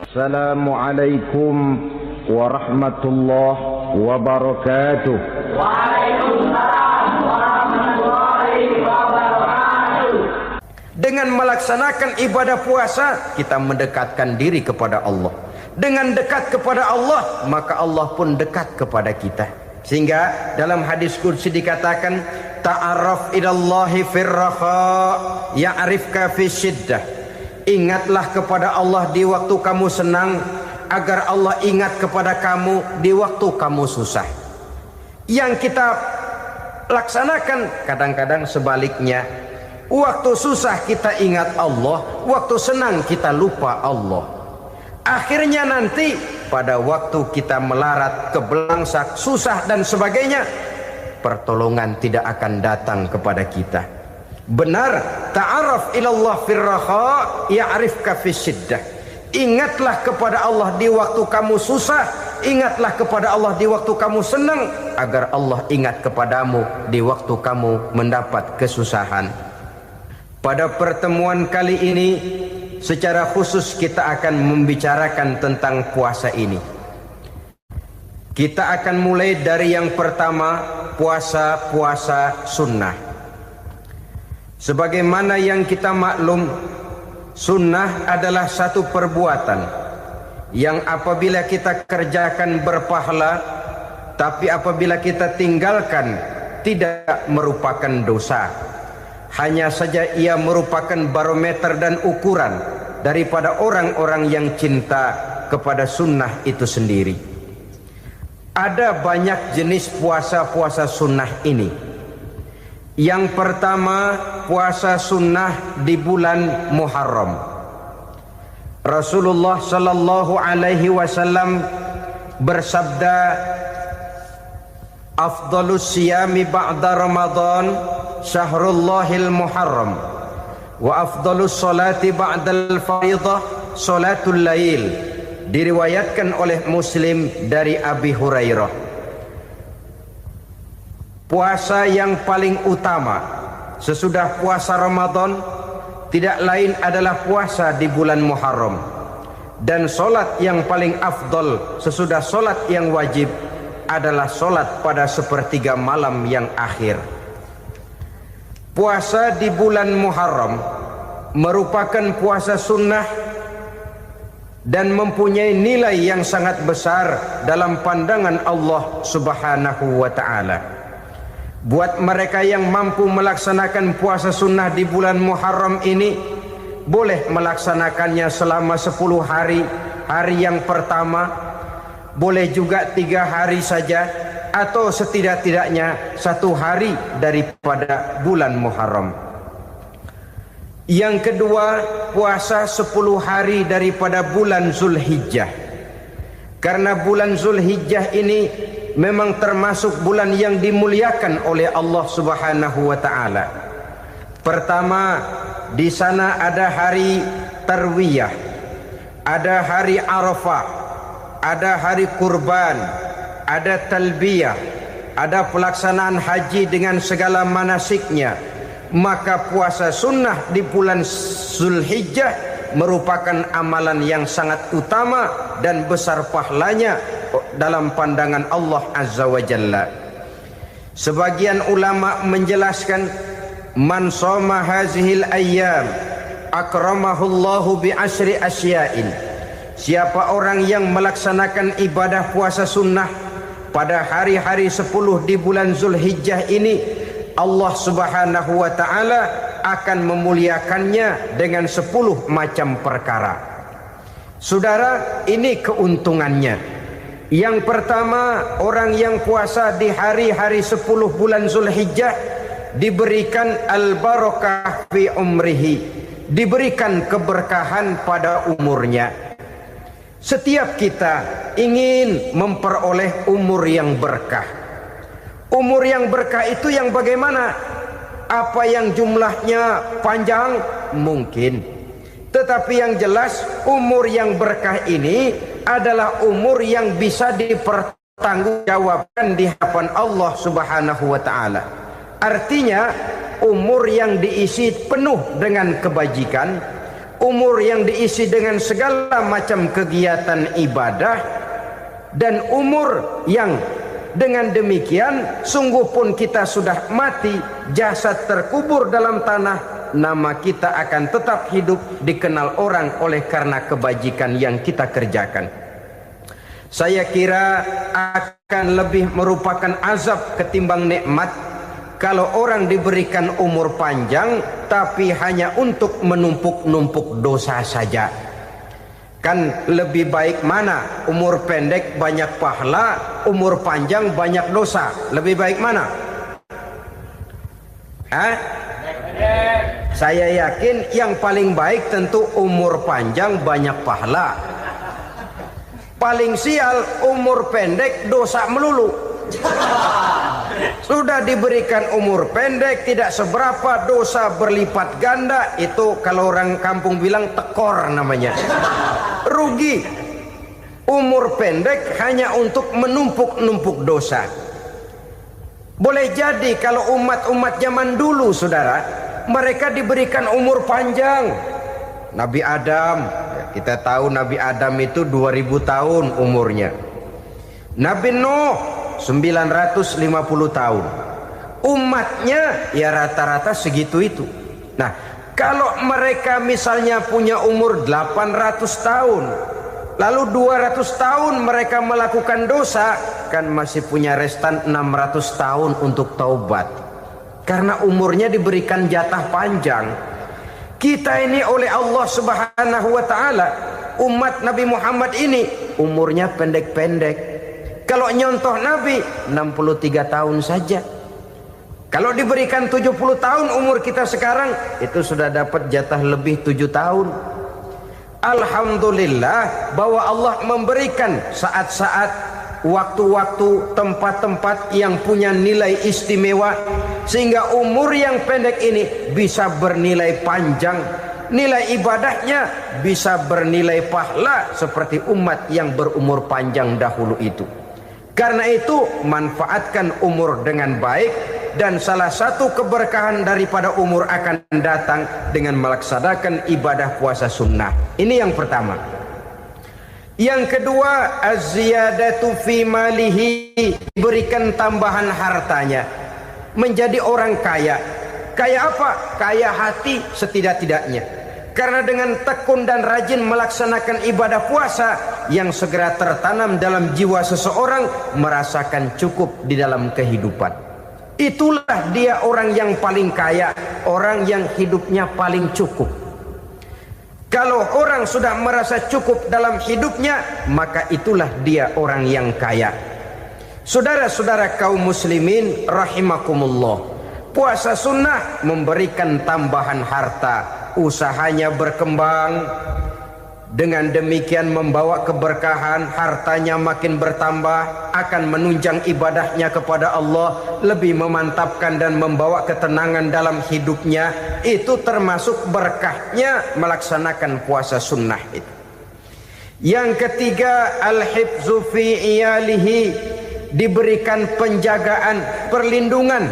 Assalamualaikum warahmatullahi wabarakatuh. Waalaikumsalam warahmatullahi wabarakatuh. Dengan melaksanakan ibadah puasa, kita mendekatkan diri kepada Allah. Dengan dekat kepada Allah, maka Allah pun dekat kepada kita. Sehingga dalam hadis qudsi dikatakan, ta'arraf ilallahi firraha ya'rifka fi syiddah. Ingatlah kepada Allah di waktu kamu senang, agar Allah ingat kepada kamu di waktu kamu susah. Yang kita laksanakan kadang-kadang sebaliknya. Waktu susah kita ingat Allah, waktu senang kita lupa Allah. Akhirnya nanti pada waktu kita melarat, kebelangsak, susah dan sebagainya, pertolongan tidak akan datang kepada kita. Benar, ta'arraf ilallah firraha ya'rifka fi syiddah. Ingatlah kepada Allah di waktu kamu susah, ingatlah kepada Allah di waktu kamu senang, agar Allah ingat kepadamu di waktu kamu mendapat kesusahan. Pada pertemuan kali ini secara khusus kita akan membicarakan tentang puasa ini. Kita akan mulai dari yang pertama, puasa sunnah. Sebagaimana yang kita maklum, sunnah adalah satu perbuatan yang apabila kita kerjakan berpahala, tapi apabila kita tinggalkan tidak merupakan dosa. Hanya saja ia merupakan barometer dan ukuran daripada orang-orang yang cinta kepada sunnah itu sendiri. Ada banyak jenis puasa sunnah ini. Yang pertama, puasa sunnah di bulan Muharram. Rasulullah sallallahu alaihi wasallam bersabda, afdalus siyami ba'da Ramadan syahrullahil Muharram, wa afdalus salati ba'dal faridah salatul lail. Diriwayatkan oleh Muslim dari Abi Hurairah. Puasa yang paling utama sesudah puasa Ramadan tidak lain adalah puasa di bulan Muharram. Dan solat yang paling afdol sesudah solat yang wajib adalah solat pada sepertiga malam yang akhir. Puasa di bulan Muharram merupakan puasa sunnah dan mempunyai nilai yang sangat besar dalam pandangan Allah Subhanahu wa ta'ala. Buat mereka yang mampu melaksanakan puasa sunnah di bulan Muharram ini, boleh melaksanakannya selama 10 hari. Hari yang pertama boleh juga 3 hari saja, atau setidak-tidaknya 1 hari daripada bulan Muharram. Yang kedua, puasa 10 hari daripada bulan Zulhijjah. Karena bulan Zulhijjah ini memang termasuk bulan yang dimuliakan oleh Allah Subhanahu wa ta'ala. Pertama, di sana ada hari Tarwiyah, ada hari Arafah, ada hari kurban, ada talbiyah, ada pelaksanaan haji dengan segala manasiknya. Maka puasa sunnah di bulan Zulhijjah merupakan amalan yang sangat utama dan besar pahalanya dalam pandangan Allah Azza wa Jalla. Sebagian ulama menjelaskan, man shoma hazihil ayyam akramahullahu bi asri asya'in. Siapa orang yang melaksanakan ibadah puasa sunnah pada hari-hari 10 di bulan Zulhijjah ini, Allah Subhanahu wa ta'ala akan memuliakannya dengan 10 macam perkara. Saudara, ini keuntungannya. Yang pertama, orang yang puasa di hari-hari 10 bulan Zulhijjah diberikan al-barakah fi umrihi, diberikan keberkahan pada umurnya. Setiap kita ingin memperoleh umur yang berkah. Umur yang berkah itu yang bagaimana? Apa yang jumlahnya panjang? Mungkin. Tetapi yang jelas, umur yang berkah ini adalah umur yang bisa dipertanggungjawabkan di hadapan Allah Subhanahu wa ta'ala. Artinya umur yang diisi penuh dengan kebajikan, umur yang diisi dengan segala macam kegiatan ibadah, dan umur yang dengan demikian sungguh pun kita sudah mati, jasad terkubur dalam tanah, nama kita akan tetap hidup, dikenal orang oleh karena kebajikan yang kita kerjakan. Saya kira akan lebih merupakan azab ketimbang nikmat kalau orang diberikan umur panjang tapi hanya untuk menumpuk-numpuk dosa saja. Kan lebih baik mana? Umur pendek banyak pahala, umur panjang banyak dosa. Lebih baik mana? Saya yakin yang paling baik tentu umur panjang banyak pahala. Paling sial umur pendek dosa melulu. Sudah diberikan umur pendek tidak seberapa, dosa berlipat ganda. Itu kalau orang kampung bilang tekor namanya. Rugi. Umur pendek hanya untuk menumpuk-numpuk dosa. Boleh jadi kalau umat-umat zaman dulu, saudara, mereka diberikan umur panjang. Nabi Adam, kita tahu Nabi Adam itu 2000 tahun umurnya. Nabi Nuh 950 tahun. Umatnya ya rata-rata segitu itu. Nah, kalau mereka misalnya punya umur 800 tahun, lalu 200 tahun mereka melakukan dosa, kan masih punya restan 600 tahun untuk taubat. Karena umurnya diberikan jatah panjang. Kita ini oleh Allah Subhanahu wa taala, umat Nabi Muhammad ini umurnya pendek-pendek. Kalau nyontoh Nabi 63 tahun saja. Kalau diberikan 70 tahun umur kita sekarang, itu sudah dapat jatah lebih 7 tahun. Alhamdulillah bahwa Allah memberikan saat-saat, waktu-waktu, tempat-tempat yang punya nilai istimewa, sehingga umur yang pendek ini bisa bernilai panjang, nilai ibadahnya bisa bernilai pahala seperti umat yang berumur panjang dahulu itu. Karena itu manfaatkan umur dengan baik, dan salah satu keberkahan daripada umur akan datang dengan melaksanakan ibadah puasa sunnah. Ini yang pertama. Yang kedua, az-ziyadatu fi malihi, diberikan tambahan hartanya, menjadi orang kaya. Kaya apa? Kaya hati setidak-tidaknya. Karena dengan tekun dan rajin melaksanakan ibadah puasa, yang segera tertanam dalam jiwa seseorang merasakan cukup di dalam kehidupan. Itulah dia orang yang paling kaya, orang yang hidupnya paling cukup. Kalau orang sudah merasa cukup dalam hidupnya, maka itulah dia orang yang kaya. Saudara-saudara kaum muslimin rahimakumullah, puasa sunnah memberikan tambahan harta, usahanya berkembang, dengan demikian membawa keberkahan, hartanya makin bertambah, akan menunjang ibadahnya kepada Allah, lebih memantapkan dan membawa ketenangan dalam hidupnya. Itu termasuk berkahnya melaksanakan puasa sunnah itu. Yang ketiga, al-hifzu fi iyalihi, diberikan penjagaan, perlindungan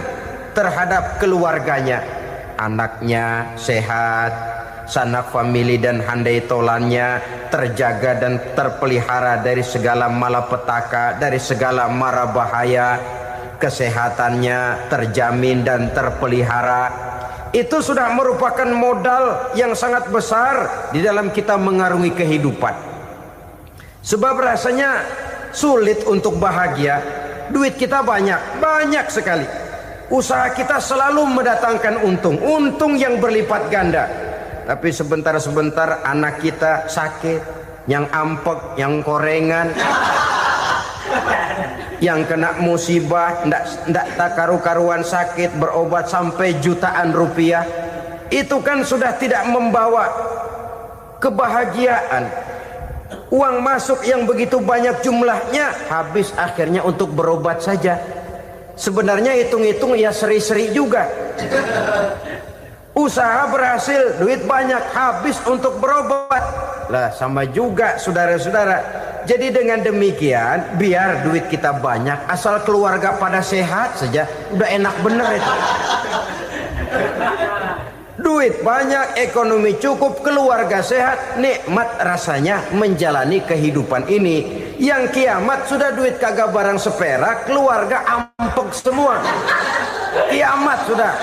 terhadap keluarganya, anaknya sehat, sanak famili dan handai tolannya terjaga dan terpelihara dari segala malapetaka, dari segala mara bahaya, kesehatannya terjamin dan terpelihara. Itu sudah merupakan modal yang sangat besar di dalam kita mengarungi kehidupan. Sebab rasanya sulit untuk bahagia, duit kita banyak sekali, usaha kita selalu mendatangkan untung yang berlipat ganda. Tapi sebentar-sebentar anak kita sakit, yang ampek, yang korengan, yang kena musibah, ndak tak karu-karuan sakit, berobat sampai jutaan rupiah. Itu kan sudah tidak membawa kebahagiaan. Uang masuk yang begitu banyak jumlahnya, habis akhirnya untuk berobat saja. Sebenarnya hitung-hitung ya seri-seri juga. Usaha berhasil, duit banyak, habis untuk berobat. Lah sama juga saudara-saudara. Jadi dengan demikian, biar duit kita banyak, asal keluarga pada sehat saja, udah enak bener itu. Duit banyak, ekonomi cukup, keluarga sehat, nikmat rasanya menjalani kehidupan ini. Yang kiamat sudah duit kagak barang seperak, keluarga ampek semua. Kiamat sudah.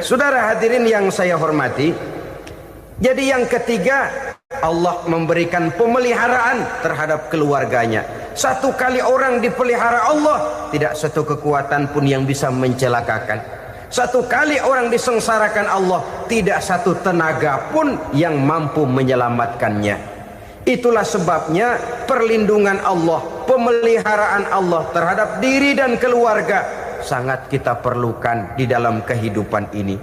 Saudara hadirin yang saya hormati, jadi yang ketiga, Allah memberikan pemeliharaan terhadap keluarganya. Satu kali orang dipelihara Allah, tidak satu kekuatan pun yang bisa mencelakakan. Satu kali orang disengsarakan Allah, tidak satu tenaga pun yang mampu menyelamatkannya. Itulah sebabnya perlindungan Allah, pemeliharaan Allah terhadap diri dan keluarga sangat kita perlukan di dalam kehidupan ini.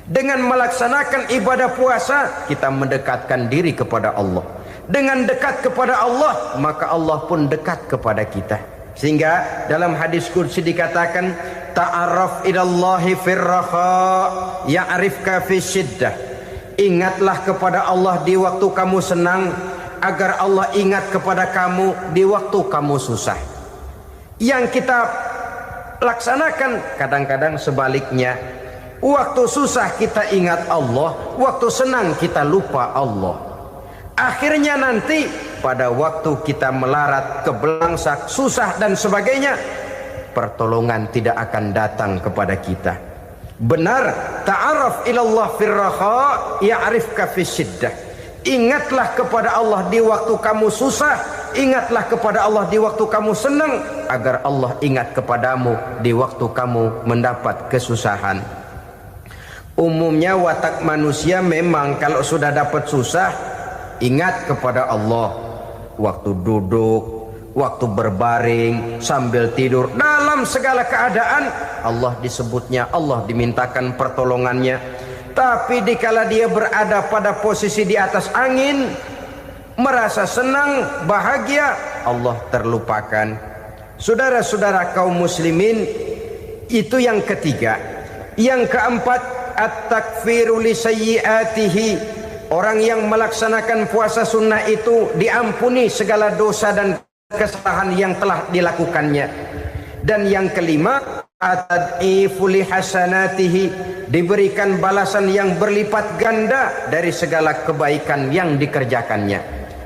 Dengan melaksanakan ibadah puasa, kita mendekatkan diri kepada Allah. Dengan dekat kepada Allah, maka Allah pun dekat kepada kita. Sehingga dalam hadis qudsi dikatakan, ta'arraf ilallahi firraha ya'rifka fi syiddah. Ingatlah kepada Allah di waktu kamu senang, agar Allah ingat kepada kamu di waktu kamu susah. Yang kita laksanakan kadang-kadang sebaliknya. Waktu susah kita ingat Allah, waktu senang kita lupa Allah. Akhirnya nanti pada waktu kita melarat, kebelangsak, susah dan sebagainya, pertolongan tidak akan datang kepada kita. Benar, ta'arraf ilallah firraha ya'rifka fi syiddah. Ingatlah kepada Allah di waktu kamu susah, ingatlah kepada Allah di waktu kamu senang, agar Allah ingat kepadamu di waktu kamu mendapat kesusahan. Umumnya watak manusia memang kalau sudah dapat susah, ingat kepada Allah. Waktu duduk, waktu berbaring, sambil tidur, dalam segala keadaan Allah disebutnya, Allah dimintakan pertolongannya. Tapi dikala dia berada pada posisi di atas angin, merasa senang, bahagia, Allah terlupakan. Saudara-saudara kaum muslimin, itu yang ketiga. Yang keempat, at-takfiru li sayyiatihi. Orang yang melaksanakan puasa sunnah itu diampuni segala dosa dan kesalahan yang telah dilakukannya. Dan yang kelima, at-tad'ifu li hasanatihi, diberikan balasan yang berlipat ganda dari segala kebaikan yang dikerjakannya.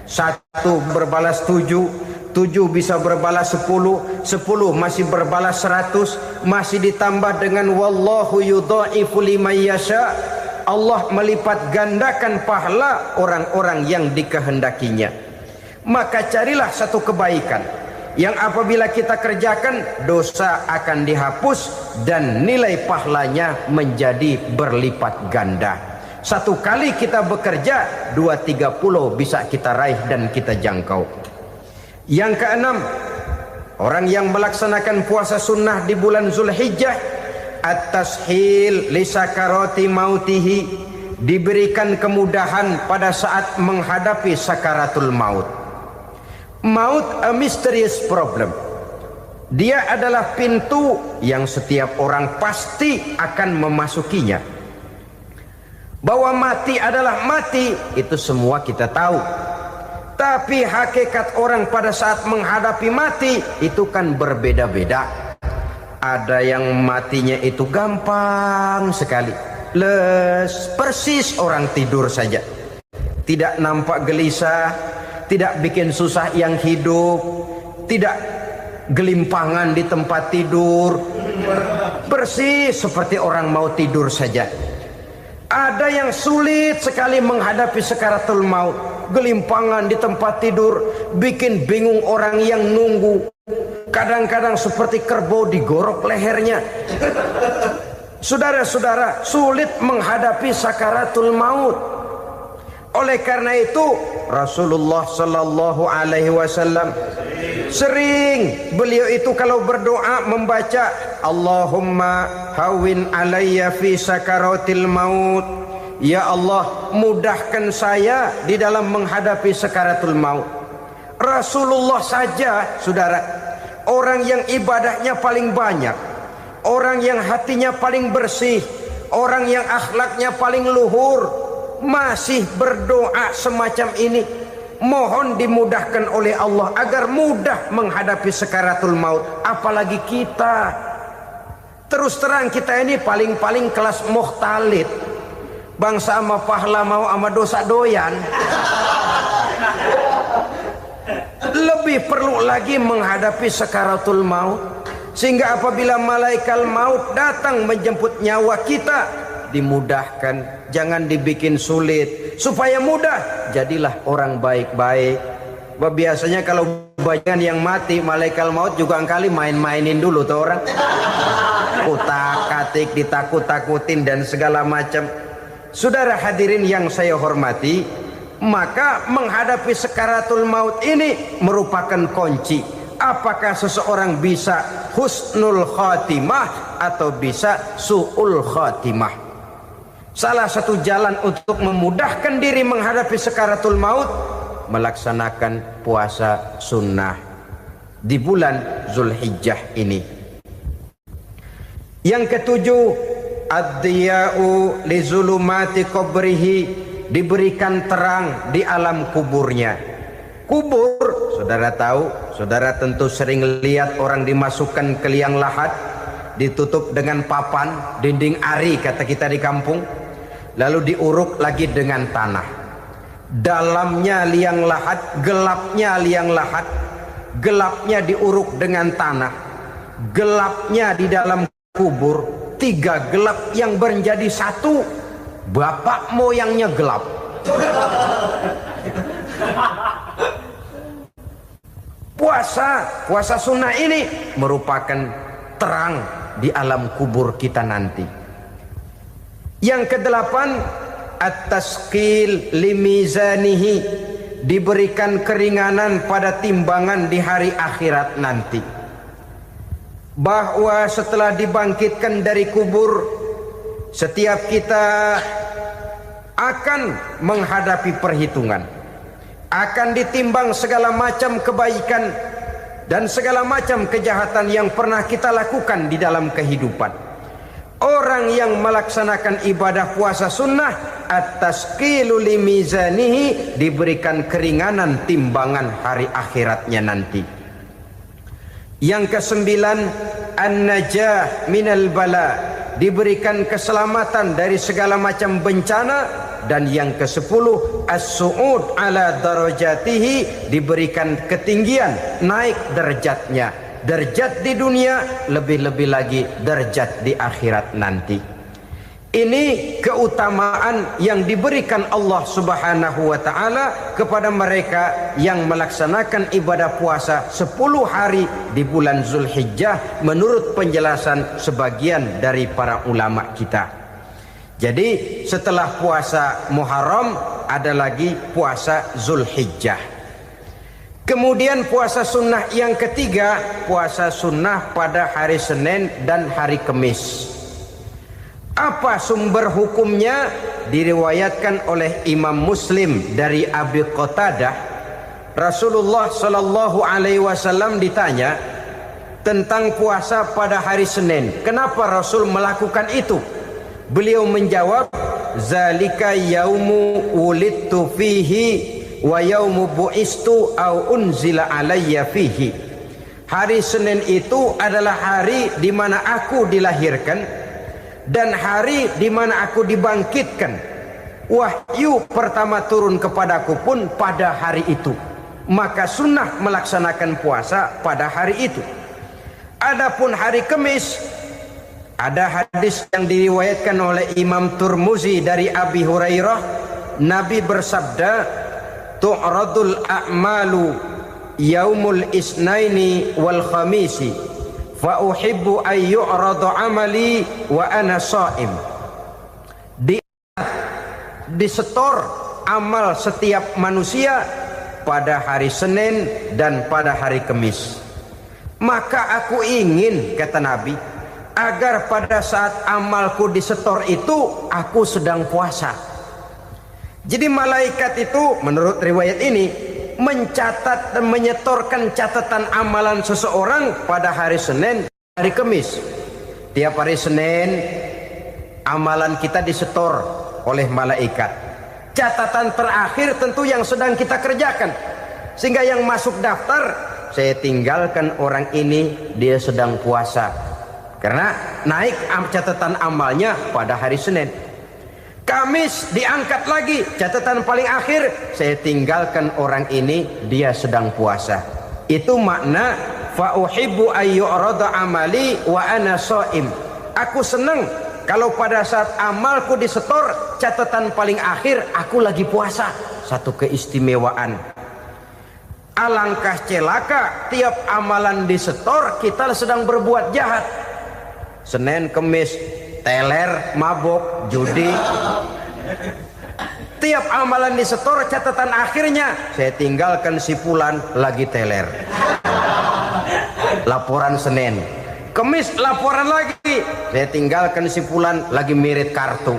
1 berbalas 7, 7 bisa berbalas 10, 10 masih berbalas 100, masih ditambah dengan wallahu yudha'ifu liman yasha. Allah melipat gandakan pahala orang-orang yang dikehendakinya. Maka carilah satu kebaikan yang apabila kita kerjakan, dosa akan dihapus dan nilai pahalanya menjadi berlipat ganda. Satu kali kita bekerja, 2-3 pulau bisa kita raih dan kita jangkau. Yang keenam, orang yang melaksanakan puasa sunnah di bulan Zulhijjah, at-tashil li sakarati mautihi, diberikan kemudahan pada saat menghadapi sakaratul maut. Maut a mysterious problem. Dia adalah pintu yang setiap orang pasti akan memasukinya. Bahwa mati adalah mati, itu semua kita tahu. Tapi hakikat orang pada saat menghadapi mati itu kan berbeda-beda. Ada yang matinya itu gampang sekali, persis orang tidur saja, tidak nampak gelisah, tidak bikin susah yang hidup, tidak gelimpangan di tempat tidur, persis seperti orang mau tidur saja. Ada yang sulit sekali menghadapi sakaratul maut, gelimpangan di tempat tidur, bikin bingung orang yang nunggu. Kadang-kadang seperti kerbau digorok lehernya. Saudara-saudara, sulit menghadapi sakaratul maut. Oleh karena itu Rasulullah sallallahu alaihi wasallam sering beliau itu kalau berdoa membaca Allahumma hawin alayya fi sakaratil maut. Ya Allah, mudahkan saya di dalam menghadapi sakaratul maut. Rasulullah saja, saudara, orang yang ibadahnya paling banyak, orang yang hatinya paling bersih, orang yang akhlaknya paling luhur, masih berdoa semacam ini. Mohon dimudahkan oleh Allah agar mudah menghadapi sakaratul maut. Apalagi kita Terus terang kita ini paling-paling kelas mukhtalid. Bangsa sama pahala mau sama dosa doyan. Lebih perlu lagi menghadapi sakaratul maut, sehingga apabila malaikat maut datang menjemput nyawa kita, dimudahkan, jangan dibikin sulit, supaya mudah. Jadilah orang baik-baik. Biasanya kalau banyak yang mati, malaikat maut juga kali main-mainin dulu tuh orang, utak-atik, ditakut-takutin dan segala macam. Saudara hadirin yang saya hormati, maka menghadapi sakaratul maut ini merupakan kunci. Apakah seseorang bisa husnul khatimah atau bisa su'ul khatimah? Salah satu jalan untuk memudahkan diri menghadapi sakaratul maut, melaksanakan puasa sunnah di bulan Zulhijjah ini. Yang ketujuh, ad-diya'u li zulumati qabrihi, diberikan terang di alam kuburnya. Kubur, saudara tahu, saudara tentu sering lihat orang dimasukkan ke liang lahat, ditutup dengan papan, dinding ari kata kita di kampung, lalu diuruk lagi dengan tanah. Dalamnya liang lahat, gelapnya liang lahat, gelapnya diuruk dengan tanah, gelapnya di dalam kubur, tiga gelap yang menjadi satu. Bapak moyangnya gelap. Puasa sunnah ini merupakan terang di alam kubur kita nanti. Yang kedelapan, at-tasqil limizanihi, diberikan keringanan pada timbangan di hari akhirat nanti. Bahwa setelah dibangkitkan dari kubur, setiap kita akan menghadapi perhitungan, akan ditimbang segala macam kebaikan dan segala macam kejahatan yang pernah kita lakukan di dalam kehidupan. Orang yang melaksanakan ibadah puasa sunnah, at-tasqilu limizanihi, diberikan keringanan timbangan hari akhiratnya nanti. Yang kesembilan, an-najah minal bala, diberikan keselamatan dari segala macam bencana. Dan yang ke-10, as-su'ud ala darajatihi, diberikan ketinggian, naik derajatnya, derajat di dunia, lebih-lebih lagi derajat di akhirat nanti. Ini keutamaan yang diberikan Allah Subhanahu wa ta'ala kepada mereka yang melaksanakan ibadah puasa 10 hari di bulan Zulhijjah menurut penjelasan sebagian dari para ulama kita. Jadi setelah puasa Muharram ada lagi puasa Zulhijjah. Kemudian puasa sunnah yang ketiga, puasa sunnah pada hari Senin dan hari Kamis. Apa sumber hukumnya? Diriwayatkan oleh Imam Muslim dari Abi Qatadah, Rasulullah sallallahu alaihi wasallam ditanya tentang puasa pada hari Senin. Kenapa Rasul melakukan itu? Beliau menjawab, zalika yaumu wulidtu fihi wa yaumu bu'istu au unzila alayya fihi. Hari Senin itu adalah hari di mana aku dilahirkan dan hari di mana aku dibangkitkan. Wahyu pertama turun kepadaku pun pada hari itu. Maka sunnah melaksanakan puasa pada hari itu. Adapun hari Kamis, ada hadis yang diriwayatkan oleh Imam Turmuzi dari Abi Hurairah, Nabi bersabda, tu'radul a'malu yaumul isnaini wal khamisi fa uhibbu an yu'radu amali wa ana sha'im. Disetor amal setiap manusia pada hari Senin dan pada hari Kamis. Maka aku ingin, kata Nabi, agar pada saat amalku disetor itu aku sedang puasa. Jadi malaikat itu menurut riwayat ini mencatat dan menyetorkan catatan amalan seseorang pada hari Senin, hari Kamis. Tiap hari Senin amalan kita disetor oleh malaikat. Catatan terakhir tentu yang sedang kita kerjakan, sehingga yang masuk daftar, saya tinggalkan orang ini, dia sedang puasa. Karena naik catatan amalnya pada hari Senin. Kamis diangkat lagi, catatan paling akhir, saya tinggalkan orang ini, dia sedang puasa. Itu makna fa uhibbu ayyurada amali wa ana shaim. Aku senang kalau pada saat amalku disetor, catatan paling akhir aku lagi puasa. Satu keistimewaan. Alangkah celaka tiap amalan disetor kita sedang berbuat jahat. Senin, Kemis, teler, mabok, judi. Tiap amalan disetor, catatan akhirnya saya tinggalkan si fulan lagi teler. Laporan Senin. Kemis laporan lagi, saya tinggalkan si fulan lagi mirit kartu.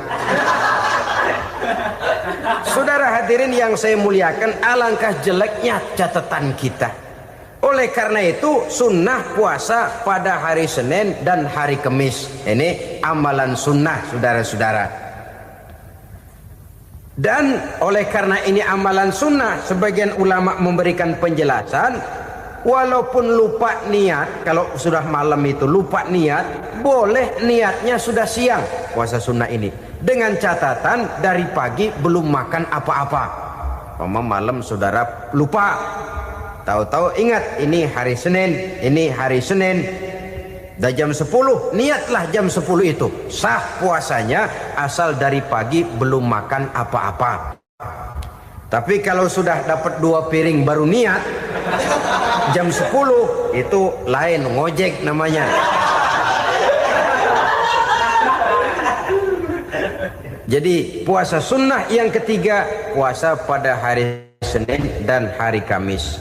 Saudara hadirin yang saya muliakan, alangkah jeleknya catatan kita. Oleh karena itu sunnah puasa pada hari Senin dan hari Kemis. Ini amalan sunnah, saudara-saudara. Dan oleh karena ini amalan sunnah, sebagian ulama memberikan penjelasan, walaupun lupa niat, kalau sudah malam itu lupa niat, boleh niatnya sudah siang puasa sunnah ini, dengan catatan dari pagi belum makan apa-apa. Malam saudara lupa, tahu-tahu ingat ini hari Senin, ini hari Senin, dah jam 10, niatlah jam 10 itu sah puasanya, asal dari pagi belum makan apa-apa. Tapi kalau sudah dapat 2 piring baru niat jam 10, itu lain, ngojek namanya. Jadi puasa sunnah yang ketiga, puasa pada hari Senin dan hari Kamis.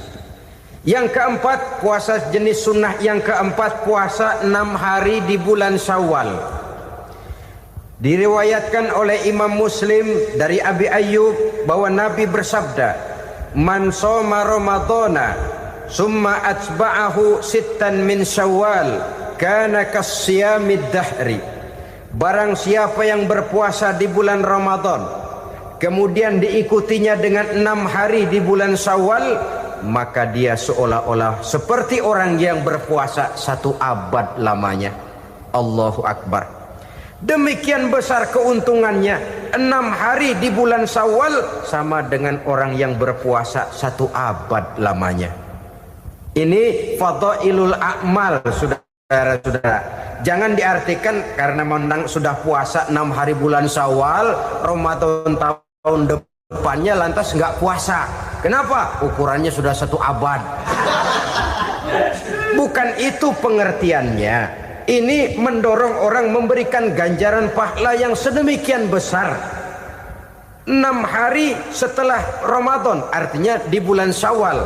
Yang keempat, puasa jenis sunnah yang keempat, puasa 6 hari di bulan Syawal. Diriwayatkan oleh Imam Muslim dari Abi Ayyub bahwa Nabi bersabda, "Man shoma Ramadhana summa atba'ahu sittan min Syawal kana kasyamid dahri." Barang siapa yang berpuasa di bulan Ramadan, kemudian diikutinya dengan 6 hari di bulan Syawal, maka dia seolah-olah seperti orang yang berpuasa 1 abad lamanya. Allahu Akbar. Demikian besar keuntungannya. 6 hari di bulan Syawal sama dengan orang yang berpuasa 1 abad lamanya. Ini fadailul a'mal, saudara-saudara. Jangan diartikan karena menang sudah puasa 6 hari bulan Syawal, Ramadan tahun depannya lantas nggak puasa. Kenapa? Ukurannya sudah 1 abad. Bukan itu pengertiannya. Ini mendorong orang memberikan ganjaran pahala yang sedemikian besar. 6 hari setelah Ramadan, artinya di bulan Syawal.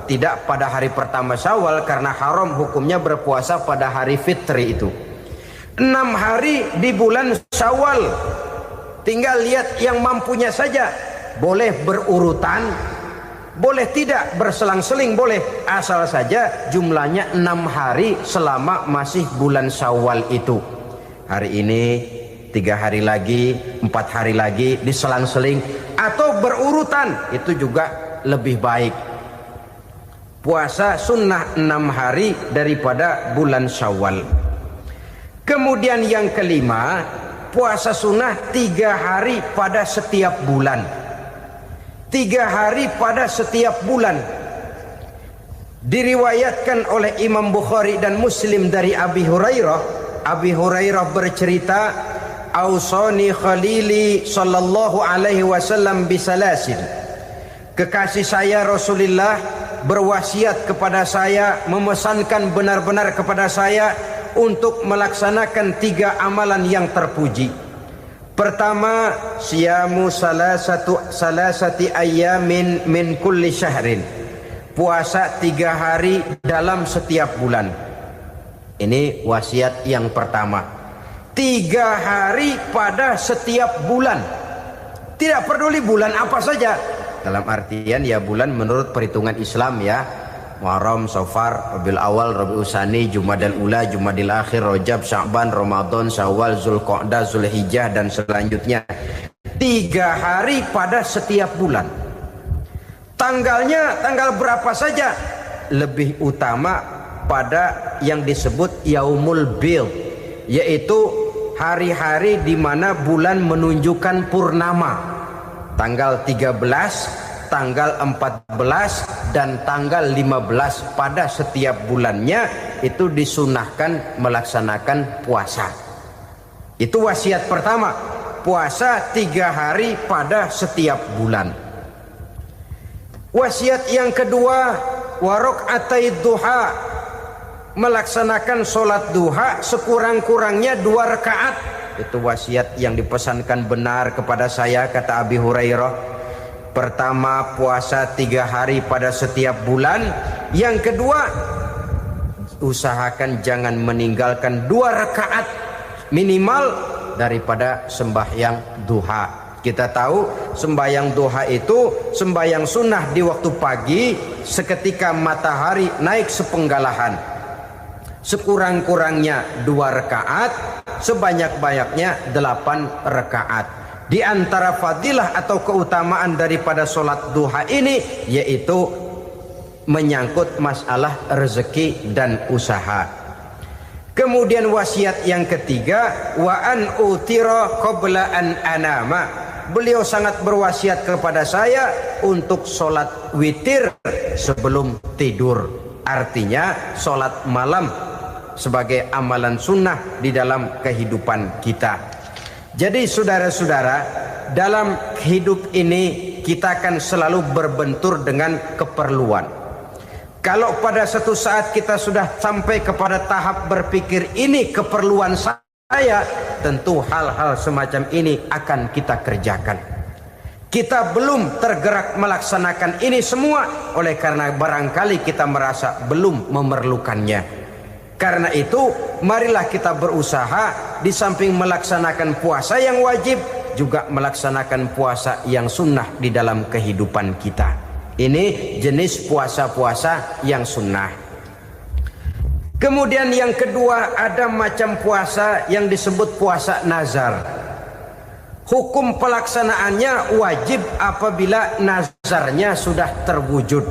Tidak pada hari pertama Syawal, karena haram hukumnya berpuasa pada hari fitri itu. 6 hari di bulan Syawal. Tinggal lihat yang mampunya saja. Boleh berurutan, boleh tidak berselang-seling, boleh. Asal saja jumlahnya 6 hari selama masih bulan Syawal itu. Hari ini 3 hari lagi, 4 hari lagi, diselang-seling atau berurutan, itu juga lebih baik. Puasa sunnah 6 hari daripada bulan Syawal. Kemudian yang kelima, puasa sunnah 3 hari pada setiap bulan. 3 hari pada setiap bulan. Diriwayatkan oleh Imam Bukhari dan Muslim dari Abi Hurairah. Abi Hurairah bercerita, "Ausani khalili sallallahu alaihi wasallam bisalasin." Kekasih saya Rasulullah berwasiat kepada saya, memesankan benar-benar kepada saya untuk melaksanakan 3 amalan yang terpuji. Pertama, siyamu salasati ayyamin min kulli syahrin. Puasa 3 hari dalam setiap bulan. Ini wasiat yang pertama. 3 hari pada setiap bulan. Tidak peduli bulan apa saja. Dalam artian ya bulan menurut perhitungan Islam ya. Muharram, Safar, Rabiul Awal, Rabiul Tsani, Jumadal Ula, Jumadil Akhir, Rajab, Sya'ban, Ramadan, Syawal, Zulqa'dah, Zulhijjah dan selanjutnya. 3 hari pada setiap bulan. Tanggalnya tanggal berapa saja. Lebih utama pada yang disebut Yaumul Bid. yaitu hari-hari di mana bulan menunjukkan purnama. Tanggal 13, tanggal 14, dan tanggal 15 pada setiap bulannya itu disunahkan melaksanakan puasa. Itu wasiat pertama, puasa 3 hari pada setiap bulan. Wasiat yang kedua, waraqatai duha, melaksanakan sholat duha sekurang-kurangnya 2 rakaat. Itu wasiat yang dipesankan benar kepada saya, kata Abi Hurairah. Pertama, puasa 3 hari pada setiap bulan. Yang kedua, usahakan jangan meninggalkan 2 rakaat minimal daripada sembahyang duha. Kita tahu sembahyang duha itu sembahyang sunnah di waktu pagi seketika matahari naik sepenggalahan. Sekurang-kurangnya 2 rakaat, sebanyak-banyaknya 8 rakaat. Di antara fadilah atau keutamaan daripada sholat duha ini yaitu menyangkut masalah rezeki dan usaha. Kemudian wasiat yang ketiga, wa an utira qabla an anama. Beliau sangat berwasiat kepada saya untuk sholat witir sebelum tidur. Artinya sholat malam sebagai amalan sunnah di dalam kehidupan kita. Jadi saudara-saudara, dalam hidup ini kita akan selalu berbentur dengan keperluan. Kalau pada satu saat kita sudah sampai kepada tahap berpikir ini keperluan saya, tentu hal-hal semacam ini akan kita kerjakan. Kita belum tergerak melaksanakan ini semua oleh karena barangkali kita merasa belum memerlukannya. Karena itu marilah kita berusaha di samping melaksanakan puasa yang wajib juga melaksanakan puasa yang sunnah di dalam kehidupan kita. Ini jenis puasa-puasa yang sunnah. Kemudian yang kedua, ada macam puasa yang disebut puasa nazar. Hukum pelaksanaannya wajib apabila nazarnya sudah terwujud.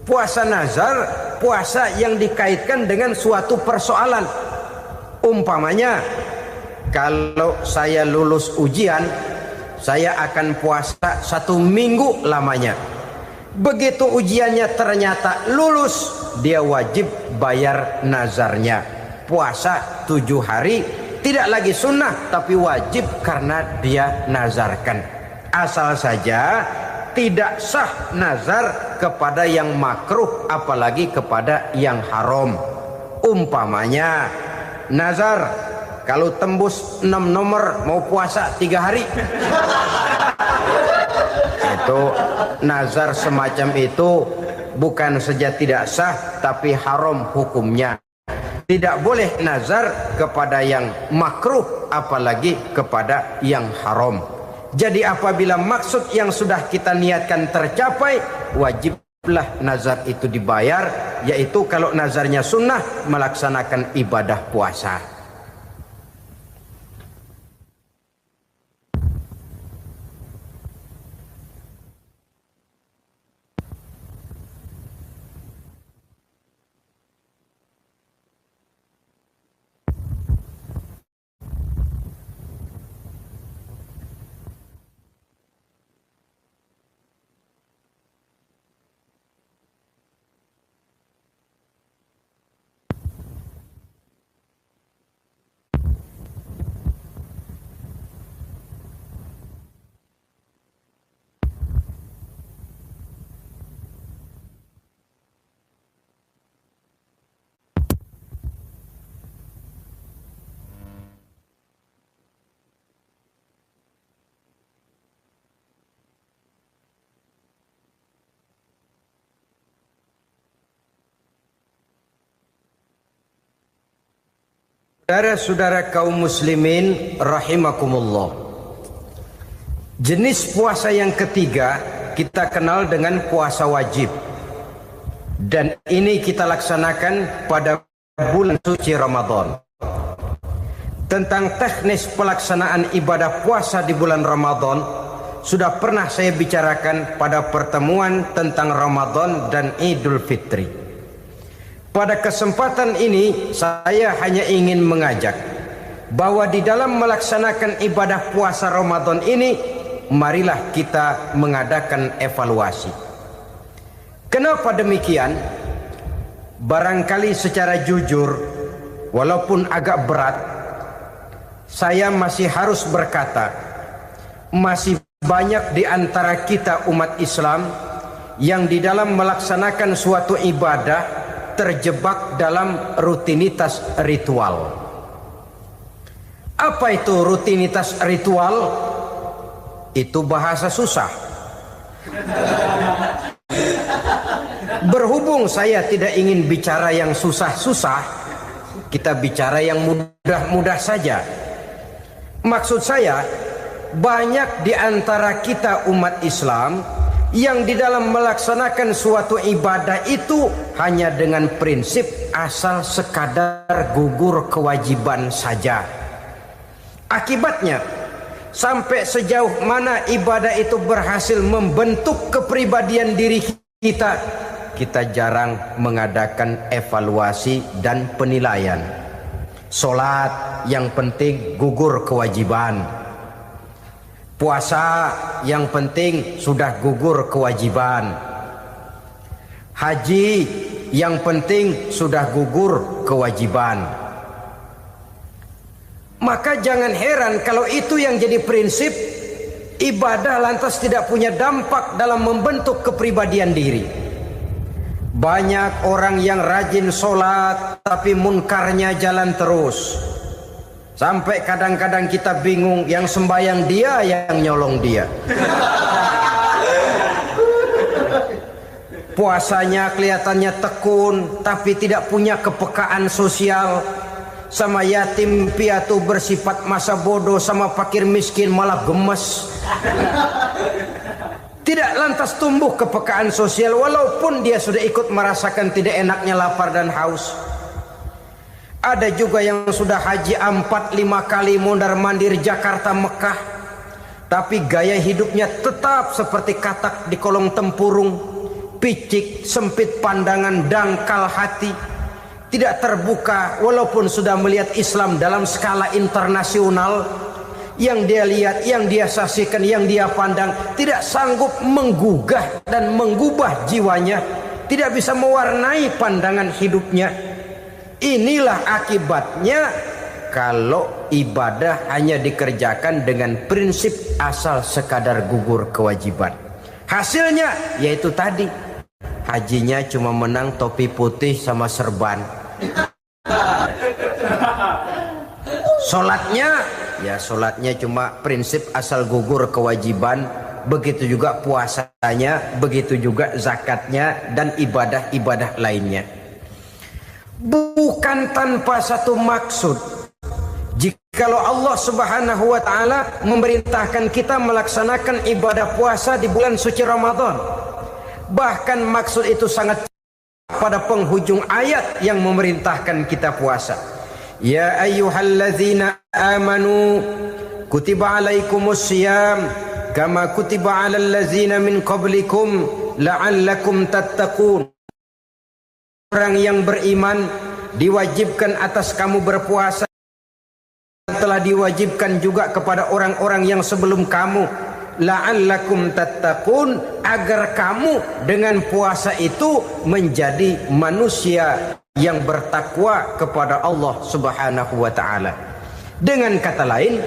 Puasa nazar, puasa yang dikaitkan dengan suatu persoalan. Umpamanya, kalau saya lulus ujian, saya akan puasa 1 minggu lamanya. Begitu ujiannya ternyata lulus, dia wajib bayar nazarnya. Puasa 7 hari, tidak lagi sunnah tapi wajib karena dia nazarkan. Asal saja tidak sah nazar kepada yang makruh apalagi kepada yang haram. Umpamanya nazar kalau tembus 6 nomor mau puasa 3 hari. Itu nazar semacam itu bukan saja tidak sah tapi haram hukumnya. Tidak boleh nazar kepada yang makruh apalagi kepada yang haram. Jadi apabila maksud yang sudah kita niatkan tercapai, wajiblah nazar itu dibayar, yaitu kalau nazarnya sunnah melaksanakan ibadah puasa. Saudara-saudara kaum muslimin rahimakumullah. Jenis puasa yang ketiga kita kenal dengan puasa wajib. Dan ini kita laksanakan pada bulan suci Ramadan. Tentang teknis pelaksanaan ibadah puasa di bulan Ramadan sudah pernah saya bicarakan pada pertemuan tentang Ramadan dan Idul Fitri. Pada kesempatan ini saya hanya ingin mengajak bahwa di dalam melaksanakan ibadah puasa Ramadan ini, marilah kita mengadakan evaluasi. Kenapa demikian? Barangkali secara jujur, walaupun agak berat, saya masih harus berkata, masih banyak di antara kita umat Islam yang di dalam melaksanakan suatu ibadah terjebak dalam rutinitas ritual. Apa itu rutinitas ritual? Itu bahasa susah. Berhubung saya tidak ingin bicara yang susah-susah, kita bicara yang mudah-mudah saja. Maksud saya, banyak di antara kita umat Islam yang di dalam melaksanakan suatu ibadah itu hanya dengan prinsip asal sekadar gugur kewajiban saja. Akibatnya, sampai sejauh mana ibadah itu berhasil membentuk kepribadian diri kita, kita jarang mengadakan evaluasi dan penilaian. Solat yang penting gugur kewajiban. Puasa yang penting sudah gugur kewajiban. Haji yang penting sudah gugur kewajiban. Maka jangan heran kalau itu yang jadi prinsip, ibadah lantas tidak punya dampak dalam membentuk kepribadian diri. Banyak orang yang rajin sholat tapi munkarnya jalan terus. Sampai kadang-kadang kita bingung, yang sembahyang dia, yang nyolong dia. Puasanya kelihatannya tekun tapi tidak punya kepekaan sosial. Sama yatim piatu bersifat masa bodoh, sama fakir miskin malah gemes. Tidak lantas tumbuh kepekaan sosial walaupun dia sudah ikut merasakan tidak enaknya lapar dan haus. Ada juga yang sudah haji 4-5 kali mondar-mandir Jakarta Mekah, tapi gaya hidupnya tetap seperti katak di kolong tempurung, picik, sempit pandangan, dangkal hati. Tidak terbuka walaupun sudah melihat Islam dalam skala internasional. Yang dia lihat, yang dia saksikan, yang dia pandang, tidak sanggup menggugah dan mengubah jiwanya, tidak bisa mewarnai pandangan hidupnya. Inilah akibatnya kalau ibadah hanya dikerjakan dengan prinsip asal sekadar gugur kewajiban. Hasilnya yaitu tadi, hajinya cuma menang topi putih sama serban. Sholatnya cuma prinsip asal gugur kewajiban. Begitu juga puasanya, begitu juga zakatnya dan ibadah-ibadah lainnya. Bukan tanpa satu maksud. Jikalau Allah Subhanahu wa taala memerintahkan kita melaksanakan ibadah puasa di bulan suci Ramadan, bahkan maksud itu sangat pada penghujung ayat yang memerintahkan kita puasa. Ya ayyuhalladzina amanu kutiba alaikumus syiyam kama kutiba alal ladzina min qablikum la'allakum tattaqun. Orang yang beriman diwajibkan atas kamu berpuasa, telah diwajibkan juga kepada orang-orang yang sebelum kamu, la'allakum tattaqun, agar kamu dengan puasa itu menjadi manusia yang bertakwa kepada Allah Subhanahu wa taala. Dengan kata lain,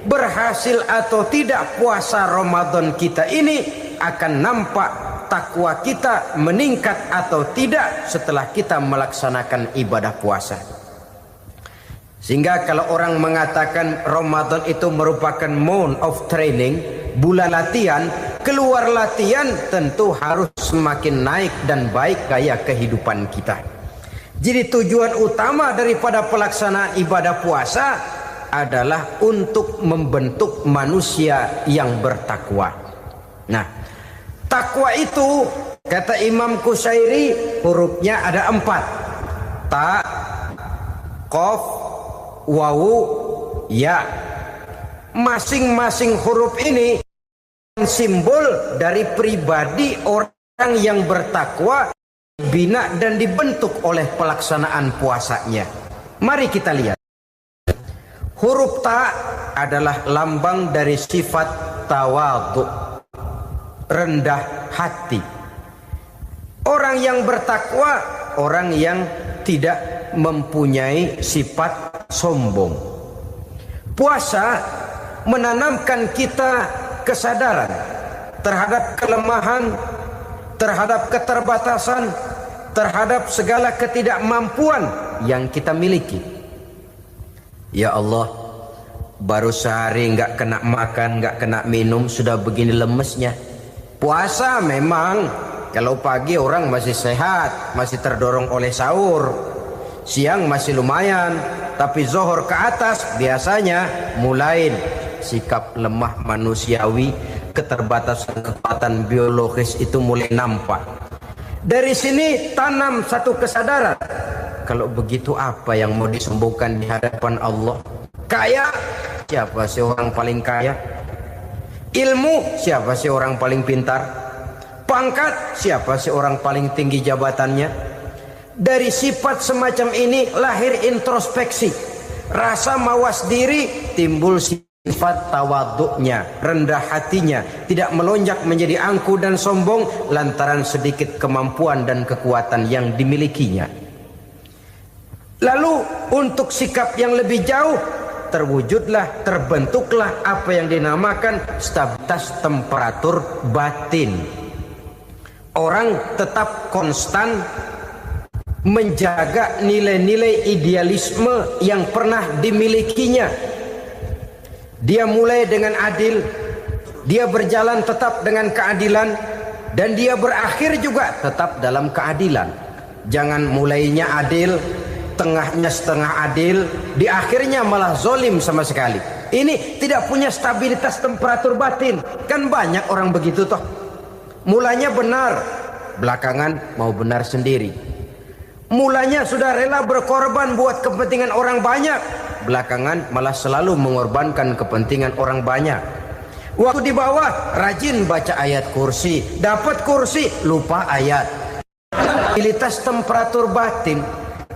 berhasil atau tidak puasa Ramadan kita ini akan nampak takwa kita meningkat atau tidak setelah kita melaksanakan ibadah puasa. Sehingga kalau orang mengatakan Ramadan itu merupakan month of training, bulan latihan, keluar latihan tentu harus semakin naik dan baik gaya kehidupan kita. Jadi tujuan utama daripada pelaksanaan ibadah puasa adalah untuk membentuk manusia yang bertakwa. Nah, takwa itu kata Imam Qusairi hurufnya ada 4. Ta, qaf, wawu, ya. Masing-masing huruf ini simbol dari pribadi orang yang bertakwa, bina dan dibentuk oleh pelaksanaan puasanya. Mari kita lihat. Huruf ta adalah lambang dari sifat tawadhu, rendah hati. Orang yang bertakwa, orang yang tidak mempunyai sifat sombong. Puasa menanamkan kita kesadaran terhadap kelemahan, terhadap keterbatasan, terhadap segala ketidakmampuan yang kita miliki. Ya Allah, baru sehari nggak kena makan, nggak kena minum, sudah begini lemesnya. Puasa memang, kalau pagi orang masih sehat, masih terdorong oleh sahur, siang masih lumayan, tapi zuhur ke atas biasanya mulai sikap lemah manusiawi, keterbatasan kekuatan biologis itu mulai nampak. Dari sini tanam satu kesadaran. Kalau begitu apa yang mau disembuhkan di hadapan Allah? Kaya, siapa sih orang paling kaya? Ilmu, siapa sih orang paling pintar? Pangkat, siapa sih orang paling tinggi jabatannya? Dari sifat semacam ini lahir introspeksi, rasa mawas diri, timbul sifat tawaduknya, rendah hatinya, tidak melonjak menjadi angku dan sombong lantaran sedikit kemampuan dan kekuatan yang dimilikinya. Lalu untuk sikap yang lebih jauh, terwujudlah, terbentuklah apa yang dinamakan stabilitas temperatur batin. Orang tetap konstan menjaga nilai-nilai idealisme yang pernah dimilikinya. Dia mulai dengan adil, dia berjalan tetap dengan keadilan, dan dia berakhir juga tetap dalam keadilan. Jangan mulainya adil, tengahnya setengah adil, di akhirnya malah zolim sama sekali. Ini tidak punya stabilitas temperatur batin. Kan banyak orang begitu toh. Mulanya benar, belakangan mau benar sendiri. Mulanya sudah rela berkorban buat kepentingan orang banyak, belakangan malah selalu mengorbankan kepentingan orang banyak. Waktu di bawah rajin baca ayat kursi, dapat kursi lupa ayat. Stabilitas temperatur batin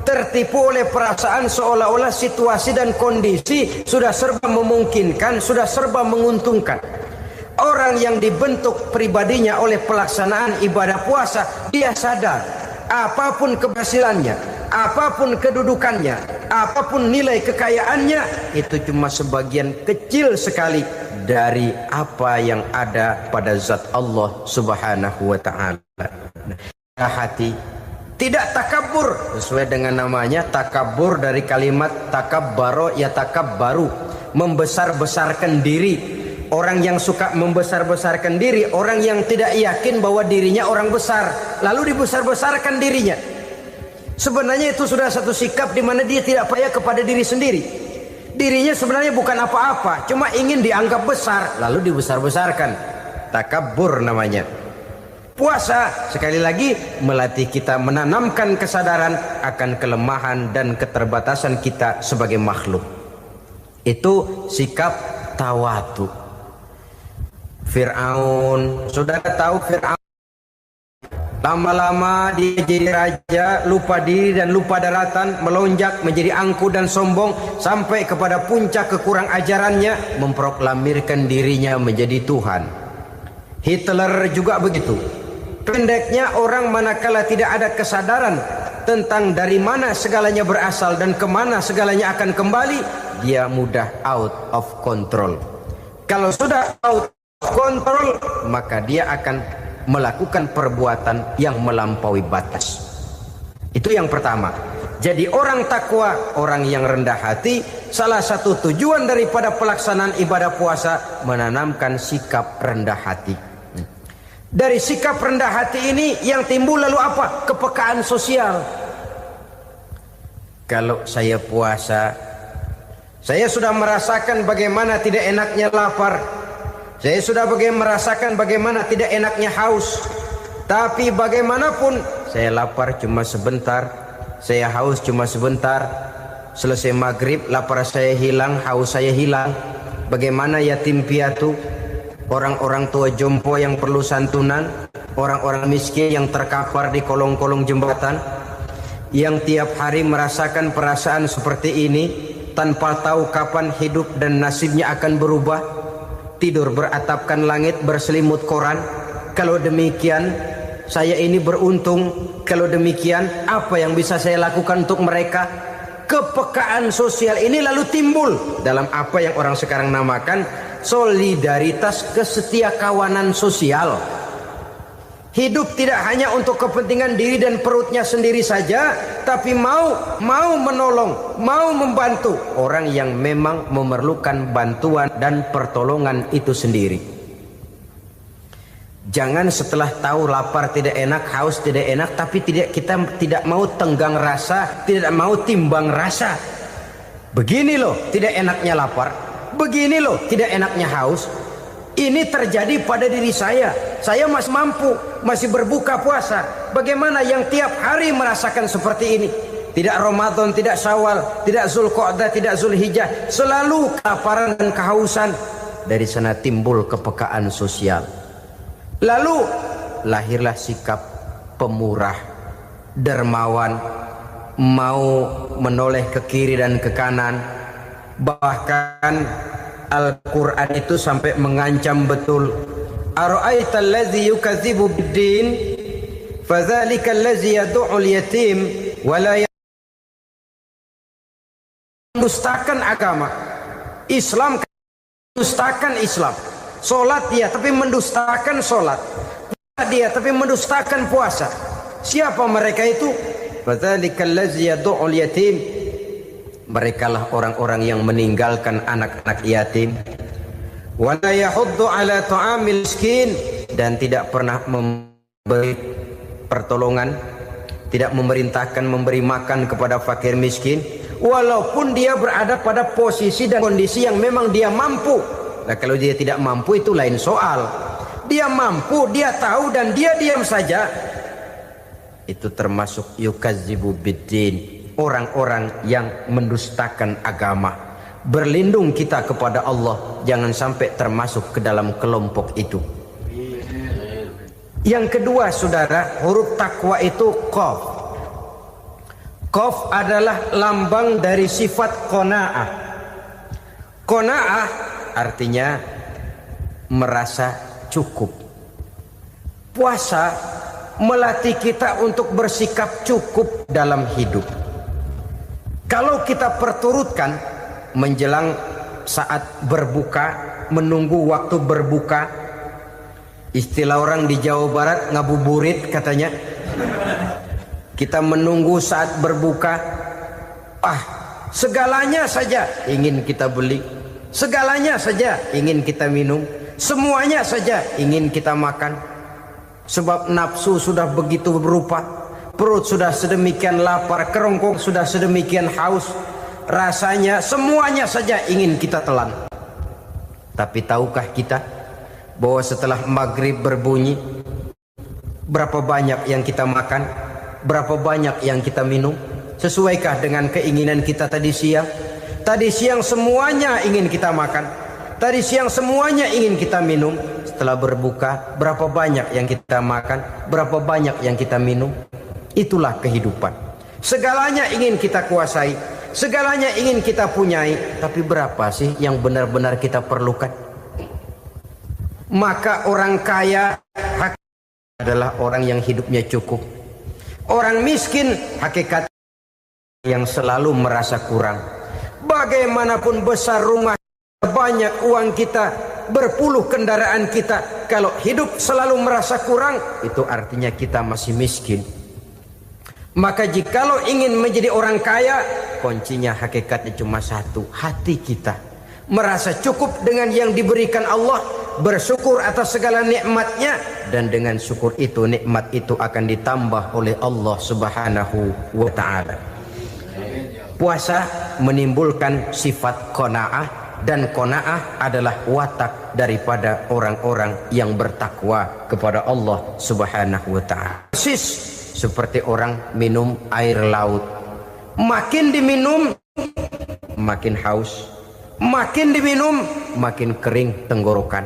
tertipu oleh perasaan seolah-olah situasi dan kondisi sudah serba memungkinkan, sudah serba menguntungkan. Orang yang dibentuk pribadinya oleh pelaksanaan ibadah puasa, dia sadar apapun keberhasilannya, apapun kedudukannya, apapun nilai kekayaannya, itu cuma sebagian kecil sekali dari apa yang ada pada zat Allah Subhanahu wa ta'ala. Hati tidak takabur, sesuai dengan namanya takabur dari kalimat takabbaro ya takabbaru, membesar-besarkan diri. Orang yang suka membesar-besarkan diri, orang yang tidak yakin bahwa dirinya orang besar, lalu dibesar-besarkan dirinya. Sebenarnya itu sudah satu sikap di mana dia tidak percaya kepada diri sendiri. Dirinya sebenarnya bukan apa-apa, cuma ingin dianggap besar, lalu dibesar-besarkan. Takabbur namanya. Puasa sekali lagi melatih kita menanamkan kesadaran akan kelemahan dan keterbatasan kita sebagai makhluk. Itu sikap tawadhu. Fir'aun, saudara tahu Fir'aun, lama-lama dia jadi raja, lupa diri dan lupa daratan, melonjak menjadi angku dan sombong sampai kepada puncak kekurang ajarannya, memproklamirkan dirinya menjadi Tuhan. Hitler juga begitu. Pendeknya orang manakala tidak ada kesadaran tentang dari mana segalanya berasal dan kemana segalanya akan kembali, dia mudah out of control. Kalau sudah out of control, maka dia akan melakukan perbuatan yang melampaui batas. Itu yang pertama. Jadi orang takwa, orang yang rendah hati, salah satu tujuan daripada pelaksanaan ibadah puasa menanamkan sikap rendah hati. Dari sikap rendah hati ini yang timbul lalu apa? Kepekaan sosial. Kalau saya puasa, saya sudah merasakan bagaimana tidak enaknya lapar. Saya sudah merasakan bagaimana tidak enaknya haus. Tapi bagaimanapun, saya lapar cuma sebentar, saya haus cuma sebentar. Selesai maghrib, lapar saya hilang, haus saya hilang. Bagaimana yatim piatu, orang-orang tua jompo yang perlu santunan, orang-orang miskin yang terkapar di kolong-kolong jembatan, yang tiap hari merasakan perasaan seperti ini, tanpa tahu kapan hidup dan nasibnya akan berubah, tidur beratapkan langit berselimut koran. Kalau demikian saya ini beruntung. Kalau demikian apa yang bisa saya lakukan untuk mereka? Kepekaan sosial ini lalu timbul dalam apa yang orang sekarang namakan solidaritas, kesetiakawanan sosial. Hidup tidak hanya untuk kepentingan diri dan perutnya sendiri saja, tapi mau menolong, mau membantu orang yang memang memerlukan bantuan dan pertolongan itu sendiri. Jangan setelah tahu lapar tidak enak, haus tidak enak, tapi kita tidak mau tenggang rasa, tidak mau timbang rasa. Begini loh tidak enaknya lapar, begini loh tidak enaknya haus. Ini terjadi pada diri saya. Saya masih mampu, masih berbuka puasa. Bagaimana yang tiap hari merasakan seperti ini? Tidak Ramadan, tidak Syawal, tidak Zulqa'dah, tidak Zulhijjah, selalu kelaparan dan kehausan. Dari sana timbul kepekaan sosial. Lalu lahirlah sikap pemurah, dermawan, mau menoleh ke kiri dan ke kanan. Bahkan Al-Quran itu sampai mengancam betul. Ara'aita allazi yukadzibu bid-din fadzalika allazi yad'ul yatim wa la mendustakan agama. Islam mendustakan Islam. Salat dia tapi mendustakan salat. Puasa dia tapi mendustakan puasa. Siapa mereka itu? Fadzalika allazi yad'ul yatim. Merekalah orang-orang yang meninggalkan anak-anak yatim. Wa la yahuddu ala ta'amil miskin, dan tidak pernah memberi pertolongan, tidak memerintahkan memberi makan kepada fakir miskin, walaupun dia berada pada posisi dan kondisi yang memang dia mampu. Nah, kalau dia tidak mampu itu lain soal. Dia mampu, dia tahu, dan dia diam saja. Itu termasuk yukadzibu biddin, orang-orang yang mendustakan agama. Berlindung kita kepada Allah, jangan sampai termasuk ke dalam kelompok itu. Yang kedua saudara, huruf takwa itu qaf. Qaf adalah lambang dari sifat qanaah. Qanaah artinya merasa cukup. Puasa melatih kita untuk bersikap cukup dalam hidup. Kalau kita perturutkan menjelang saat berbuka, menunggu waktu berbuka, istilah orang di Jawa Barat ngabuburit katanya. Kita menunggu saat berbuka, segalanya saja ingin kita beli, segalanya saja ingin kita minum, semuanya saja ingin kita makan. Sebab nafsu sudah begitu berupa, perut sudah sedemikian lapar, kerongkong sudah sedemikian haus, rasanya semuanya saja ingin kita telan. Tapi tahukah kita bahwa setelah maghrib berbunyi, berapa banyak yang kita makan, berapa banyak yang kita minum? Sesuaikah dengan keinginan kita tadi siang? Tadi siang semuanya ingin kita makan, tadi siang semuanya ingin kita minum. Setelah berbuka, berapa banyak yang kita makan, berapa banyak yang kita minum? Itulah kehidupan. Segalanya ingin kita kuasai, segalanya ingin kita punyai, tapi berapa sih yang benar-benar kita perlukan? Maka orang kaya adalah orang yang hidupnya cukup. Orang miskin hakikat yang selalu merasa kurang. Bagaimanapun besar rumah, banyak uang kita, berpuluh kendaraan kita, kalau hidup selalu merasa kurang, itu artinya kita masih miskin. Maka jikalau ingin menjadi orang kaya, kuncinya hakikatnya cuma satu, hati kita merasa cukup dengan yang diberikan Allah, bersyukur atas segala nikmatnya, dan dengan syukur itu nikmat itu akan ditambah oleh Allah Subhanahu wa ta'ala. Puasa menimbulkan sifat qanaah, dan qanaah adalah watak daripada orang-orang yang bertakwa kepada Allah Subhanahu wa ta'ala. Seperti orang minum air laut, makin diminum makin haus, makin diminum makin kering tenggorokan.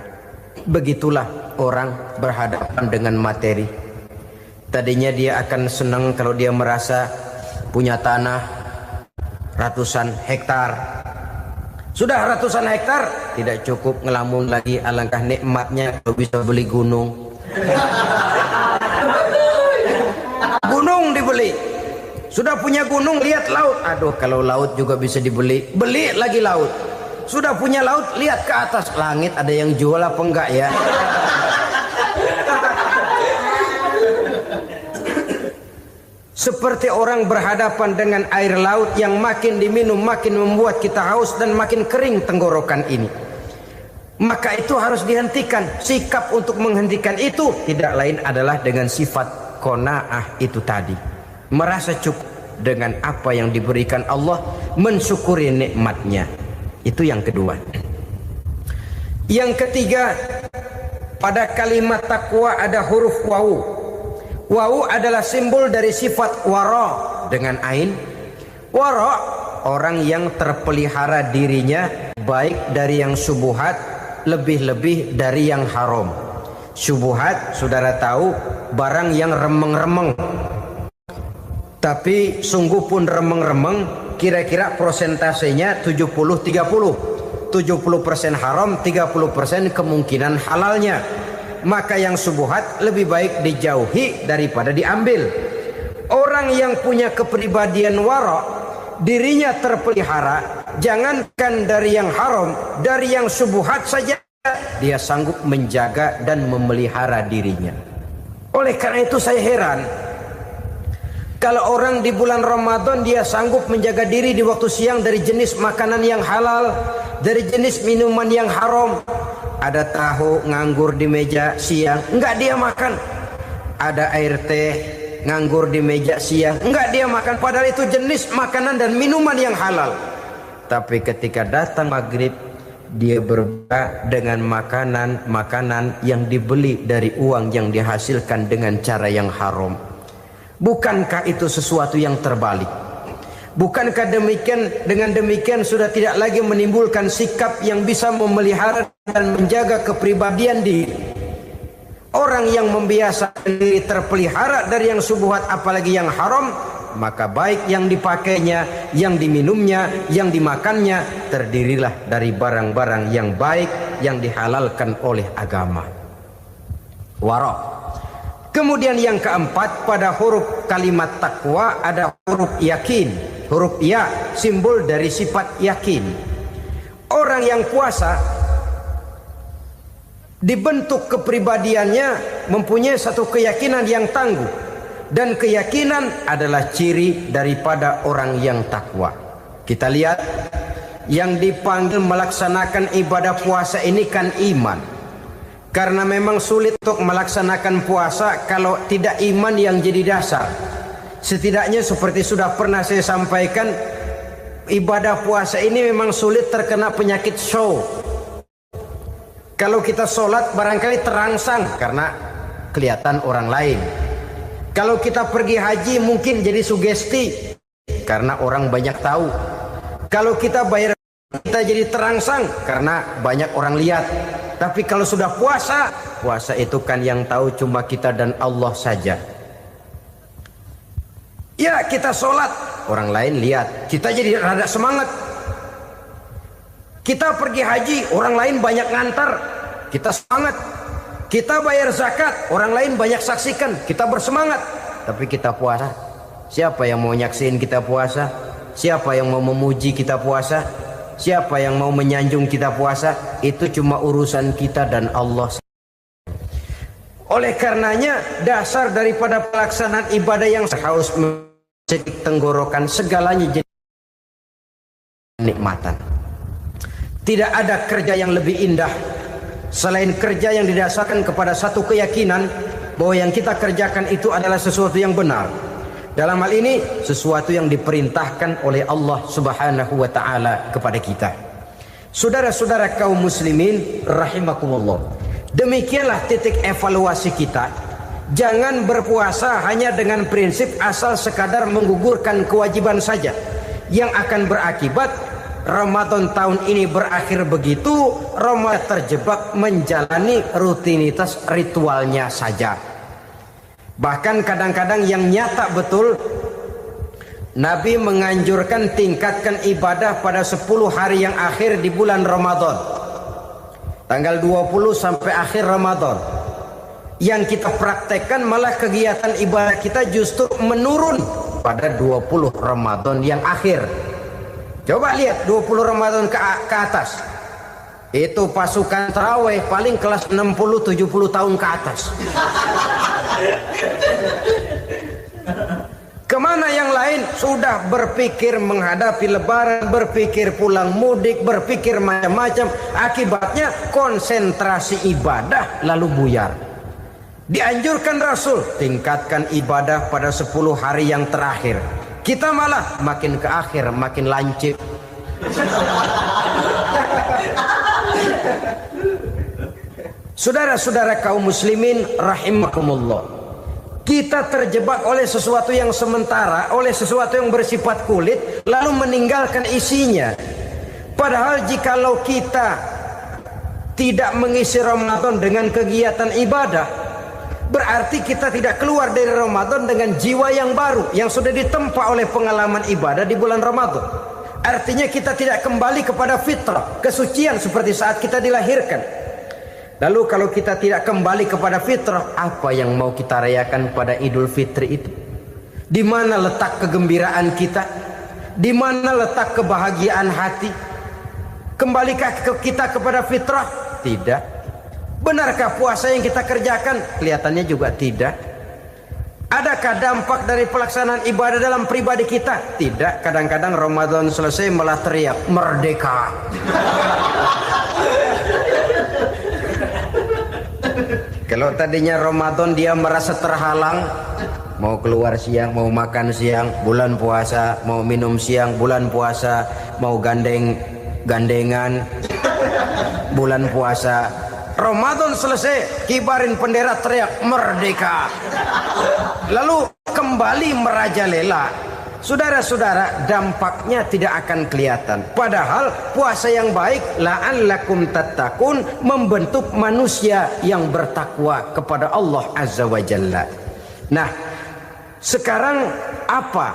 Begitulah orang berhadapan dengan materi. Tadinya dia akan senang kalau dia merasa punya tanah ratusan hektar, Sudah ratusan hektar, tidak cukup ngelamun lagi, alangkah nikmatnya kalau bisa beli gunung. Gunung dibeli. Sudah punya gunung, lihat laut. Aduh, kalau laut juga bisa dibeli, beli lagi laut. Sudah punya laut, lihat ke atas langit, ada yang jual apa enggak ya? Seperti orang berhadapan dengan air laut yang makin diminum makin membuat kita haus dan makin kering tenggorokan ini. Maka itu harus dihentikan. Sikap untuk menghentikan itu tidak lain adalah dengan sifat qanaah itu tadi. Merasa cukup dengan apa yang diberikan Allah, mensyukuri nikmatnya. Itu yang kedua. Yang ketiga, pada kalimat takwa ada huruf wawu. Wawu adalah simbol dari sifat wara dengan ain. Wara, orang yang terpelihara dirinya baik dari yang syubhat, lebih-lebih dari yang haram. Syubhat, saudara tahu, barang yang remeng-remeng. Tapi sungguh pun remeng-remeng, kira-kira prosentasenya 70-30. 70% haram, 30% kemungkinan halalnya. Maka yang syubhat lebih baik dijauhi daripada diambil. Orang yang punya kepribadian wara, dirinya terpelihara, jangankan dari yang haram, dari yang syubhat saja dia sanggup menjaga dan memelihara dirinya. Oleh karena itu saya heran kalau orang di bulan Ramadan dia sanggup menjaga diri di waktu siang dari jenis makanan yang halal, dari jenis minuman yang haram. Ada tahu nganggur di meja siang, enggak dia makan. Ada air teh nganggur di meja siang, enggak dia makan. Padahal itu jenis makanan dan minuman yang halal. Tapi ketika datang maghrib, dia berbuka dengan makanan yang dibeli dari uang yang dihasilkan dengan cara yang haram. Bukankah itu sesuatu yang terbalik? Bukankah dengan demikian sudah tidak lagi menimbulkan sikap yang bisa memelihara dan menjaga kepribadian diri? Orang yang membiasakan diri terpelihara dari yang syubhat apalagi yang haram, maka baik yang dipakainya, yang diminumnya, yang dimakannya terdirilah dari barang-barang yang baik yang dihalalkan oleh agama. Wara. Kemudian yang keempat, pada huruf kalimat takwa ada huruf yakin. Huruf ya, simbol dari sifat yakin. Orang yang puasa dibentuk kepribadiannya mempunyai satu keyakinan yang tangguh, dan keyakinan adalah ciri daripada orang yang takwa. Kita lihat yang dipanggil melaksanakan ibadah puasa ini kan iman. Karena memang sulit untuk melaksanakan puasa kalau tidak iman yang jadi dasar. Setidaknya seperti sudah pernah saya sampaikan, ibadah puasa ini memang sulit terkena penyakit show. Kalau kita sholat barangkali terangsang karena kelihatan orang lain. Kalau kita pergi haji mungkin jadi sugesti karena orang banyak tahu. Kalau kita bayar kita jadi terangsang karena banyak orang lihat. Tapi kalau sudah puasa, puasa itu kan yang tahu cuma kita dan Allah saja. Ya kita sholat, orang lain lihat, kita jadi rada semangat. Kita pergi haji, orang lain banyak ngantar, kita semangat. Kita bayar zakat, orang lain banyak saksikan, kita bersemangat. Tapi kita puasa, siapa yang mau nyaksiin kita puasa? Siapa yang mau memuji kita puasa? Siapa yang mau menyanjung kita puasa? Itu cuma urusan kita dan Allah. Oleh karenanya dasar daripada pelaksanaan ibadah yang haus mencedik tenggorokan segalanya jadi nikmatan. Tidak ada kerja yang lebih indah selain kerja yang didasarkan kepada satu keyakinan bahwa yang kita kerjakan itu adalah sesuatu yang benar. Dalam hal ini sesuatu yang diperintahkan oleh Allah Subhanahu wa taala kepada kita. Saudara-saudara kaum muslimin rahimakumullah. Demikianlah titik evaluasi kita. Jangan berpuasa hanya dengan prinsip asal sekadar menggugurkan kewajiban saja, yang akan berakibat Ramadan tahun ini berakhir begitu, Ramadan terjebak menjalani rutinitas ritualnya saja. Bahkan kadang-kadang yang nyata betul, Nabi menganjurkan tingkatkan ibadah pada 10 hari yang akhir di bulan Ramadan. Tanggal 20 sampai akhir Ramadan. Yang kita praktekkan malah kegiatan ibadah kita justru menurun pada 20 Ramadan yang akhir. Coba lihat 20 Ramadan ke atas. Itu pasukan tarawih paling kelas 60-70 tahun ke atas. Kemana yang lain sudah berpikir menghadapi lebaran, berpikir pulang mudik, berpikir macam-macam. Akibatnya konsentrasi ibadah lalu buyar. Dianjurkan Rasul tingkatkan ibadah pada 10 hari yang terakhir. Kita malah makin ke akhir makin lancip. Saudara-saudara kaum muslimin rahimakumullah. Kita terjebak oleh sesuatu yang sementara, oleh sesuatu yang bersifat kulit, lalu meninggalkan isinya. Padahal jikalau kita tidak mengisi Ramadan dengan kegiatan ibadah, berarti kita tidak keluar dari Ramadan dengan jiwa yang baru, yang sudah ditempa oleh pengalaman ibadah di bulan Ramadan. Artinya kita tidak kembali kepada fitrah, kesucian seperti saat kita dilahirkan. Lalu kalau kita tidak kembali kepada fitrah, apa yang mau kita rayakan pada Idul Fitri itu? Di mana letak kegembiraan kita? Di mana letak kebahagiaan hati? Kembalikah kita kepada fitrah? Tidak. Benarkah puasa yang kita kerjakan? Kelihatannya juga tidak. Adakah dampak dari pelaksanaan ibadah dalam pribadi kita? Tidak. Kadang-kadang Ramadan selesai malah teriak merdeka. Kalau tadinya Ramadan dia merasa terhalang, mau keluar siang, mau makan siang, bulan puasa, mau minum siang, bulan puasa, mau gandengan, bulan puasa. Ramadan selesai, kibarin bendera, teriak merdeka. Lalu kembali merajalela. Saudara-saudara, dampaknya tidak akan kelihatan. Padahal puasa yang baik, la'allakum tattaqun, membentuk manusia yang bertakwa kepada Allah Azza wa Jalla. Nah, sekarang apa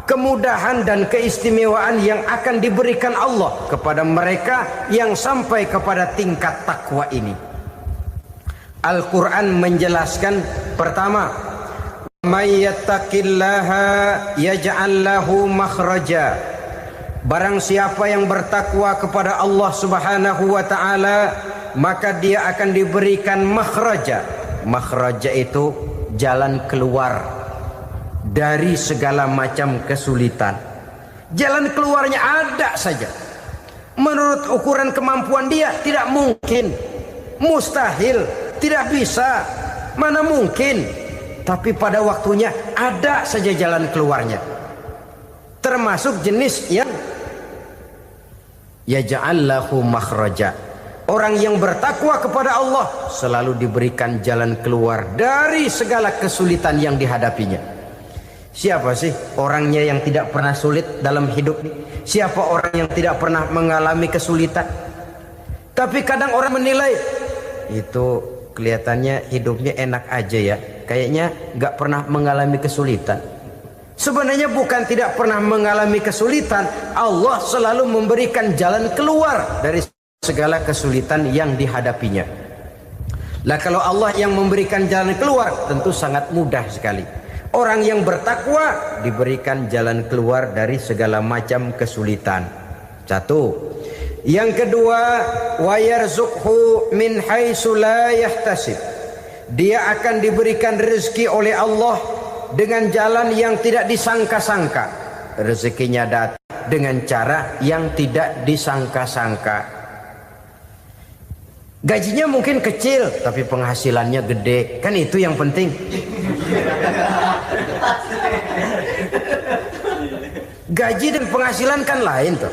kemudahan dan keistimewaan yang akan diberikan Allah kepada mereka yang sampai kepada tingkat takwa ini? Al-Quran menjelaskan, pertama, may yattaqillaha yaj'al lahu makhraja. Barang siapa yang bertakwa kepada Allah Subhanahu wa taala, maka dia akan diberikan makhraja. Makhraja itu jalan keluar dari segala macam kesulitan. Jalan keluarnya ada saja. Menurut ukuran kemampuan dia tidak mungkin, mustahil, tidak bisa, mana mungkin. Tapi pada waktunya ada saja jalan keluarnya. Termasuk jenis yang yaj'al lahu makhraja. Orang yang bertakwa kepada Allah selalu diberikan jalan keluar dari segala kesulitan yang dihadapinya. Siapa sih orangnya yang tidak pernah sulit dalam hidup ini? Siapa orang yang tidak pernah mengalami kesulitan? Tapi kadang orang menilai, itu kelihatannya hidupnya enak aja ya, kayaknya nggak pernah mengalami kesulitan. Sebenarnya bukan tidak pernah mengalami kesulitan, Allah selalu memberikan jalan keluar dari segala kesulitan yang dihadapinya. Lah kalau Allah yang memberikan jalan keluar, tentu sangat mudah sekali. Orang yang bertakwa diberikan jalan keluar dari segala macam kesulitan. Satu. Yang kedua, wa yarzuqhu min haitsu la yahtasib. Dia akan diberikan rezeki oleh Allah dengan jalan yang tidak disangka-sangka. Rezekinya datang dengan cara yang tidak disangka-sangka. Gajinya mungkin kecil, tapi penghasilannya gede. Kan itu yang penting. Gaji dan penghasilan kan lain tuh.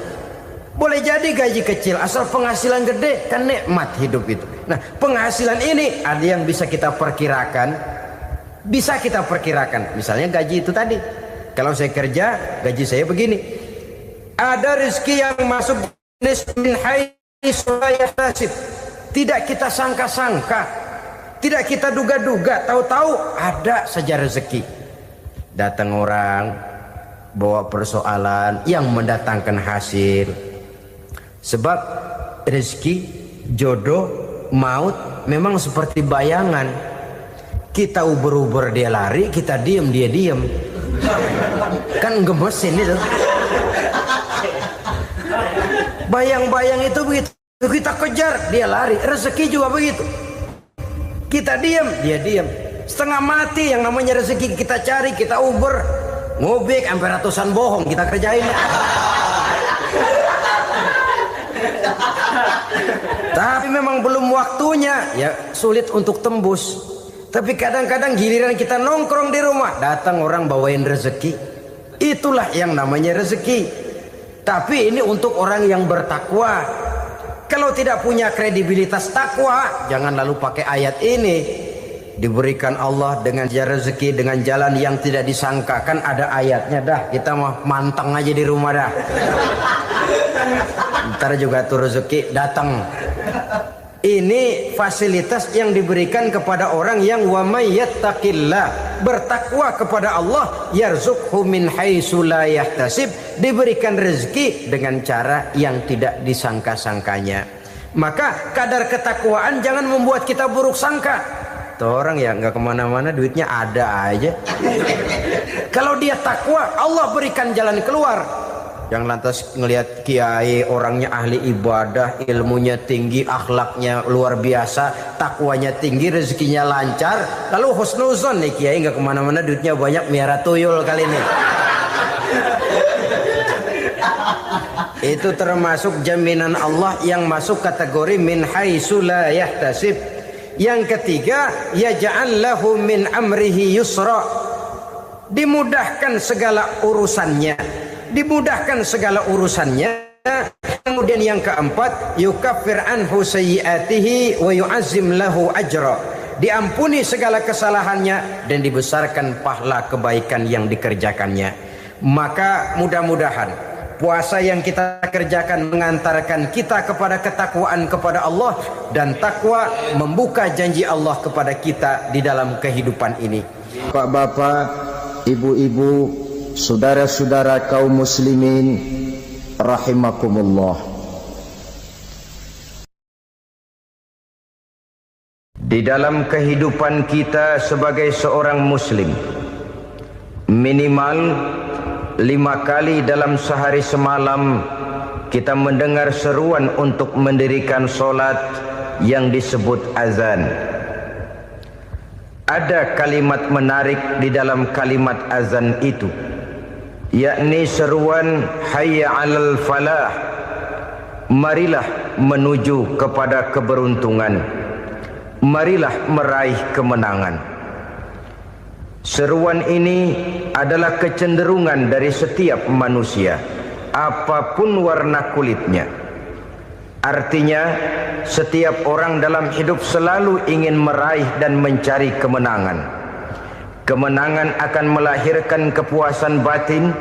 Boleh jadi gaji kecil, asal penghasilan gede, kan nikmat hidup itu. Nah, penghasilan ini ada yang bisa kita perkirakan. Bisa kita perkirakan. Misalnya gaji itu tadi. Kalau saya kerja, gaji saya begini. Ada rezeki yang masuk min haitsu la yahtasib. Tidak kita sangka-sangka. Tidak kita duga-duga. Tahu-tahu ada saja rezeki. Datang orang, bawa persoalan yang mendatangkan hasil. Sebab rezeki, jodoh, maut memang seperti bayangan. Kita uber-uber dia lari, kita diem dia diem. Kan gemesin itu. Bayang-bayang itu begitu, kita kejar dia lari. Rezeki juga begitu. Kita diem dia diem. Setengah mati yang namanya rezeki kita cari, kita uber, ngobek sampai ratusan bohong kita kerjain. Tapi memang belum waktunya, ya sulit untuk tembus. Tapi kadang-kadang giliran kita nongkrong di rumah, datang orang bawain rezeki. Itulah yang namanya rezeki. Tapi ini untuk orang yang bertakwa. Kalau tidak punya kredibilitas takwa, jangan lalu pakai ayat ini. Diberikan Allah dengan rezeki dengan jalan yang tidak disangka. Kan ada ayatnya dah, kita mah manteng aja di rumah dah. Ntar juga tuh rezeki datang. Ini fasilitas yang diberikan kepada orang yang wa may yattaqillah, bertakwa kepada Allah, yarzuqhu min haitsu la yahtasib, diberikan rezeki dengan cara yang tidak disangka-sangkanya. Maka kadar ketakwaan jangan membuat kita buruk sangka. Tuh orang ya nggak kemana-mana, duitnya ada aja. Kalau dia takwa, Allah berikan jalan keluar. Yang lantas ngelihat kiai orangnya ahli ibadah, ilmunya tinggi, akhlaknya luar biasa, takwanya tinggi, rezekinya lancar, lalu husnuzon nih kiai nggak kemana-mana, duitnya banyak, miara tuyul kali ini. Itu termasuk jaminan Allah yang masuk kategori min haitsu la yahtasib. Yang ketiga, yaj'al lahu min amrihi yusra, dimudahkan segala urusannya, dimudahkan segala urusannya. Kemudian yang keempat, yukaffir anhu sayyiatihi wa yu'azzim lahu ajra, diampuni segala kesalahannya dan dibesarkan pahala kebaikan yang dikerjakannya. Maka mudah-mudahan puasa yang kita kerjakan mengantarkan kita kepada ketakwaan kepada Allah, dan takwa membuka janji Allah kepada kita di dalam kehidupan ini. Bapak-bapak, ibu-ibu, saudara-saudara kaum muslimin rahimakumullah. Di dalam kehidupan kita sebagai seorang muslim, minimal 5 kali dalam sehari semalam kita mendengar seruan untuk mendirikan solat yang disebut azan. Ada kalimat menarik di dalam kalimat azan itu, yakni seruan hayya 'alal falah, marilah menuju kepada keberuntungan, marilah meraih kemenangan. Seruan ini adalah kecenderungan dari setiap manusia, apapun warna kulitnya. Artinya, setiap orang dalam hidup selalu ingin meraih dan mencari kemenangan. Kemenangan akan melahirkan kepuasan batin,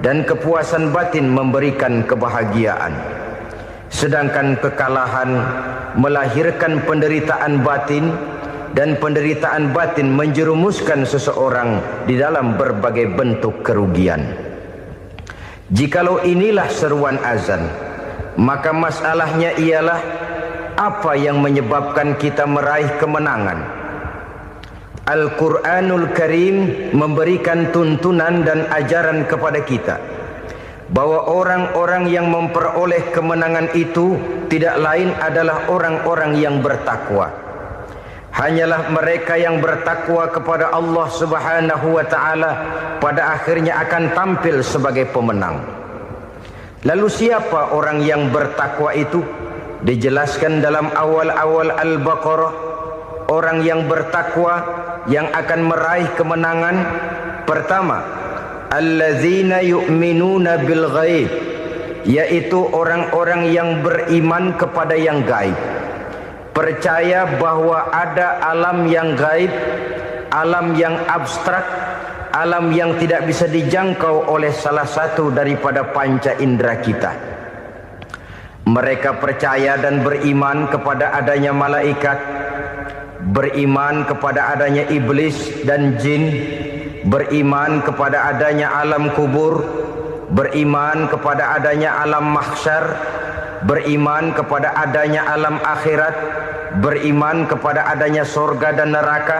dan kepuasan batin memberikan kebahagiaan. Sedangkan kekalahan melahirkan penderitaan batin, dan penderitaan batin menjerumuskan seseorang di dalam berbagai bentuk kerugian. Jikalau inilah seruan azan, maka masalahnya ialah apa yang menyebabkan kita meraih kemenangan. Al-Quranul Karim memberikan tuntunan dan ajaran kepada kita bahwa orang-orang yang memperoleh kemenangan itu tidak lain adalah orang-orang yang bertakwa. Hanyalah mereka yang bertakwa kepada Allah Subhanahu wa ta'ala pada akhirnya akan tampil sebagai pemenang. Lalu siapa orang yang bertakwa itu? Dijelaskan dalam awal-awal Al-Baqarah, orang yang bertakwa yang akan meraih kemenangan. Pertama, allazina yu'minuna bil ghaib, yaitu orang-orang yang beriman kepada yang gaib, percaya bahwa ada alam yang gaib, alam yang abstrak, alam yang tidak bisa dijangkau oleh salah satu daripada panca indera kita. Mereka percaya dan beriman kepada adanya malaikat, beriman kepada adanya iblis dan jin, beriman kepada adanya alam kubur, beriman kepada adanya alam mahsyar, beriman kepada adanya alam akhirat, beriman kepada adanya surga dan neraka.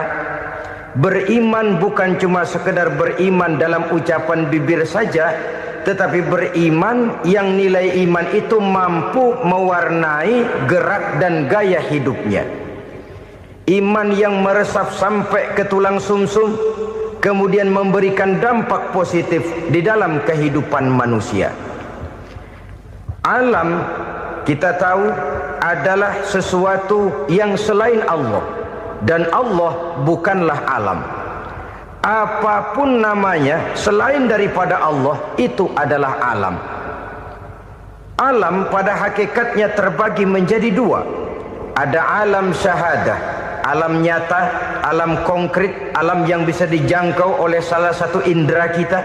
Beriman bukan cuma sekedar beriman dalam ucapan bibir saja, tetapi beriman yang nilai iman itu mampu mewarnai gerak dan gaya hidupnya. Iman yang meresap sampai ke tulang sumsum, kemudian memberikan dampak positif di dalam kehidupan manusia. Alam, kita tahu, adalah sesuatu yang selain Allah, dan Allah bukanlah alam. Apapun namanya selain daripada Allah, itu adalah alam. Alam pada hakikatnya terbagi menjadi dua. Ada alam syahadah, alam nyata, alam konkret, alam yang bisa dijangkau oleh salah satu indera kita.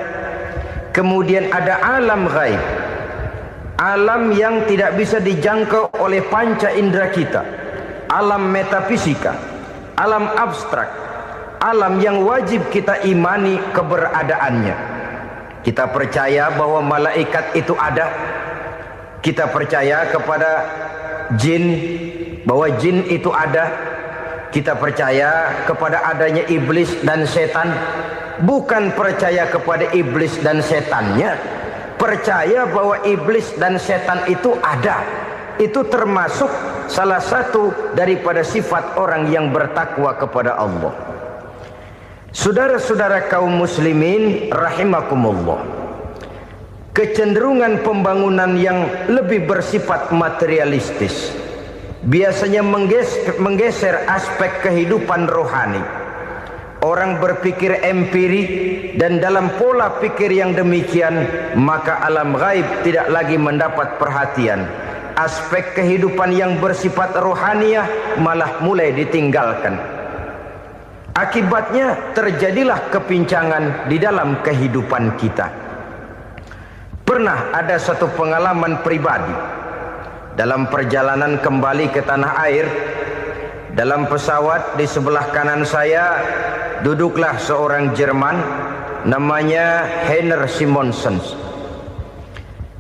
Kemudian ada alam ghaib, alam yang tidak bisa dijangkau oleh panca indera kita, alam metafisika, alam abstrak, alam yang wajib kita imani keberadaannya. Kita percaya bahwa malaikat itu ada, kita percaya kepada jin, bahwa jin itu ada, kita percaya kepada adanya iblis dan setan. Bukan percaya kepada iblis dan setannya, percaya bahwa iblis dan setan itu ada. Itu termasuk salah satu daripada sifat orang yang bertakwa kepada Allah. Saudara-saudara kaum muslimin rahimakumullah, kecenderungan pembangunan yang lebih bersifat materialistis biasanya menggeser aspek kehidupan rohani. Orang berpikir empiri, dan dalam pola pikir yang demikian maka alam gaib tidak lagi mendapat perhatian. Aspek kehidupan yang bersifat rohaniah malah mulai ditinggalkan. Akibatnya terjadilah kepincangan di dalam kehidupan kita. Pernah ada satu pengalaman pribadi dalam perjalanan kembali ke tanah air. Dalam pesawat di sebelah kanan saya duduklah seorang Jerman namanya Heiner Simonsen.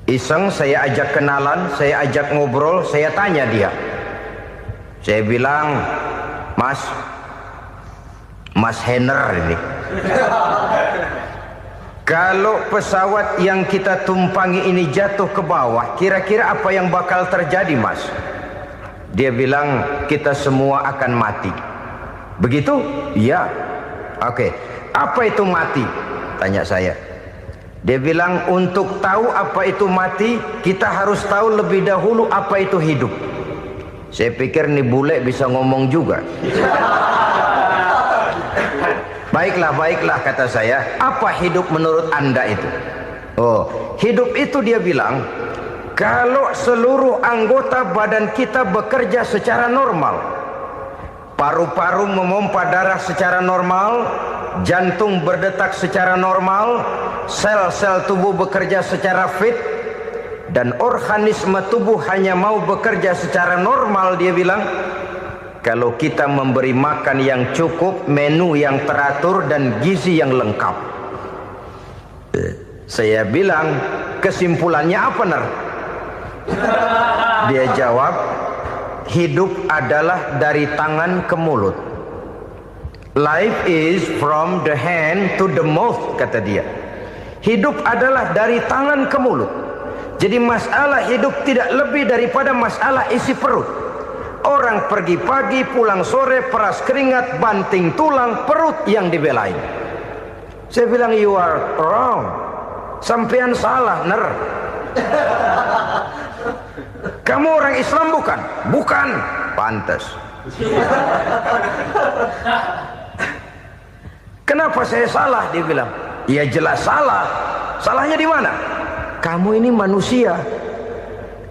Iseng saya ajak kenalan, saya ajak ngobrol, saya tanya dia. Saya bilang, Mas Heiner ini, kalau pesawat yang kita tumpangi ini jatuh ke bawah, kira-kira apa yang bakal terjadi, Mas? Dia bilang, kita semua akan mati. Begitu? Iya. Oke. Apa itu mati? Tanya saya. Dia bilang, untuk tahu apa itu mati, kita harus tahu lebih dahulu apa itu hidup. Saya pikir nih bule bisa ngomong juga. Baiklah kata saya. Apa hidup menurut Anda itu? Oh, hidup itu dia bilang, kalau seluruh anggota badan kita bekerja secara normal, paru-paru memompa darah secara normal, jantung berdetak secara normal, sel-sel tubuh bekerja secara fit, dan organisme tubuh hanya mau bekerja secara normal, dia bilang, kalau kita memberi makan yang cukup, menu yang teratur, dan gizi yang lengkap. Saya bilang, kesimpulannya apa, Ner? Dia jawab, hidup adalah dari tangan ke mulut. Life is from the hand to the mouth, kata dia. Hidup adalah dari tangan ke mulut. Jadi masalah hidup tidak lebih daripada masalah isi perut. Orang pergi pagi, pulang sore, peras keringat, banting tulang, perut yang dibelain. Saya bilang, you are wrong. Sampean salah, Ner. Kamu orang Islam bukan? Bukan. Pantas. Kenapa saya salah? Dia bilang, ya jelas salah. Salahnya di mana? Kamu ini manusia.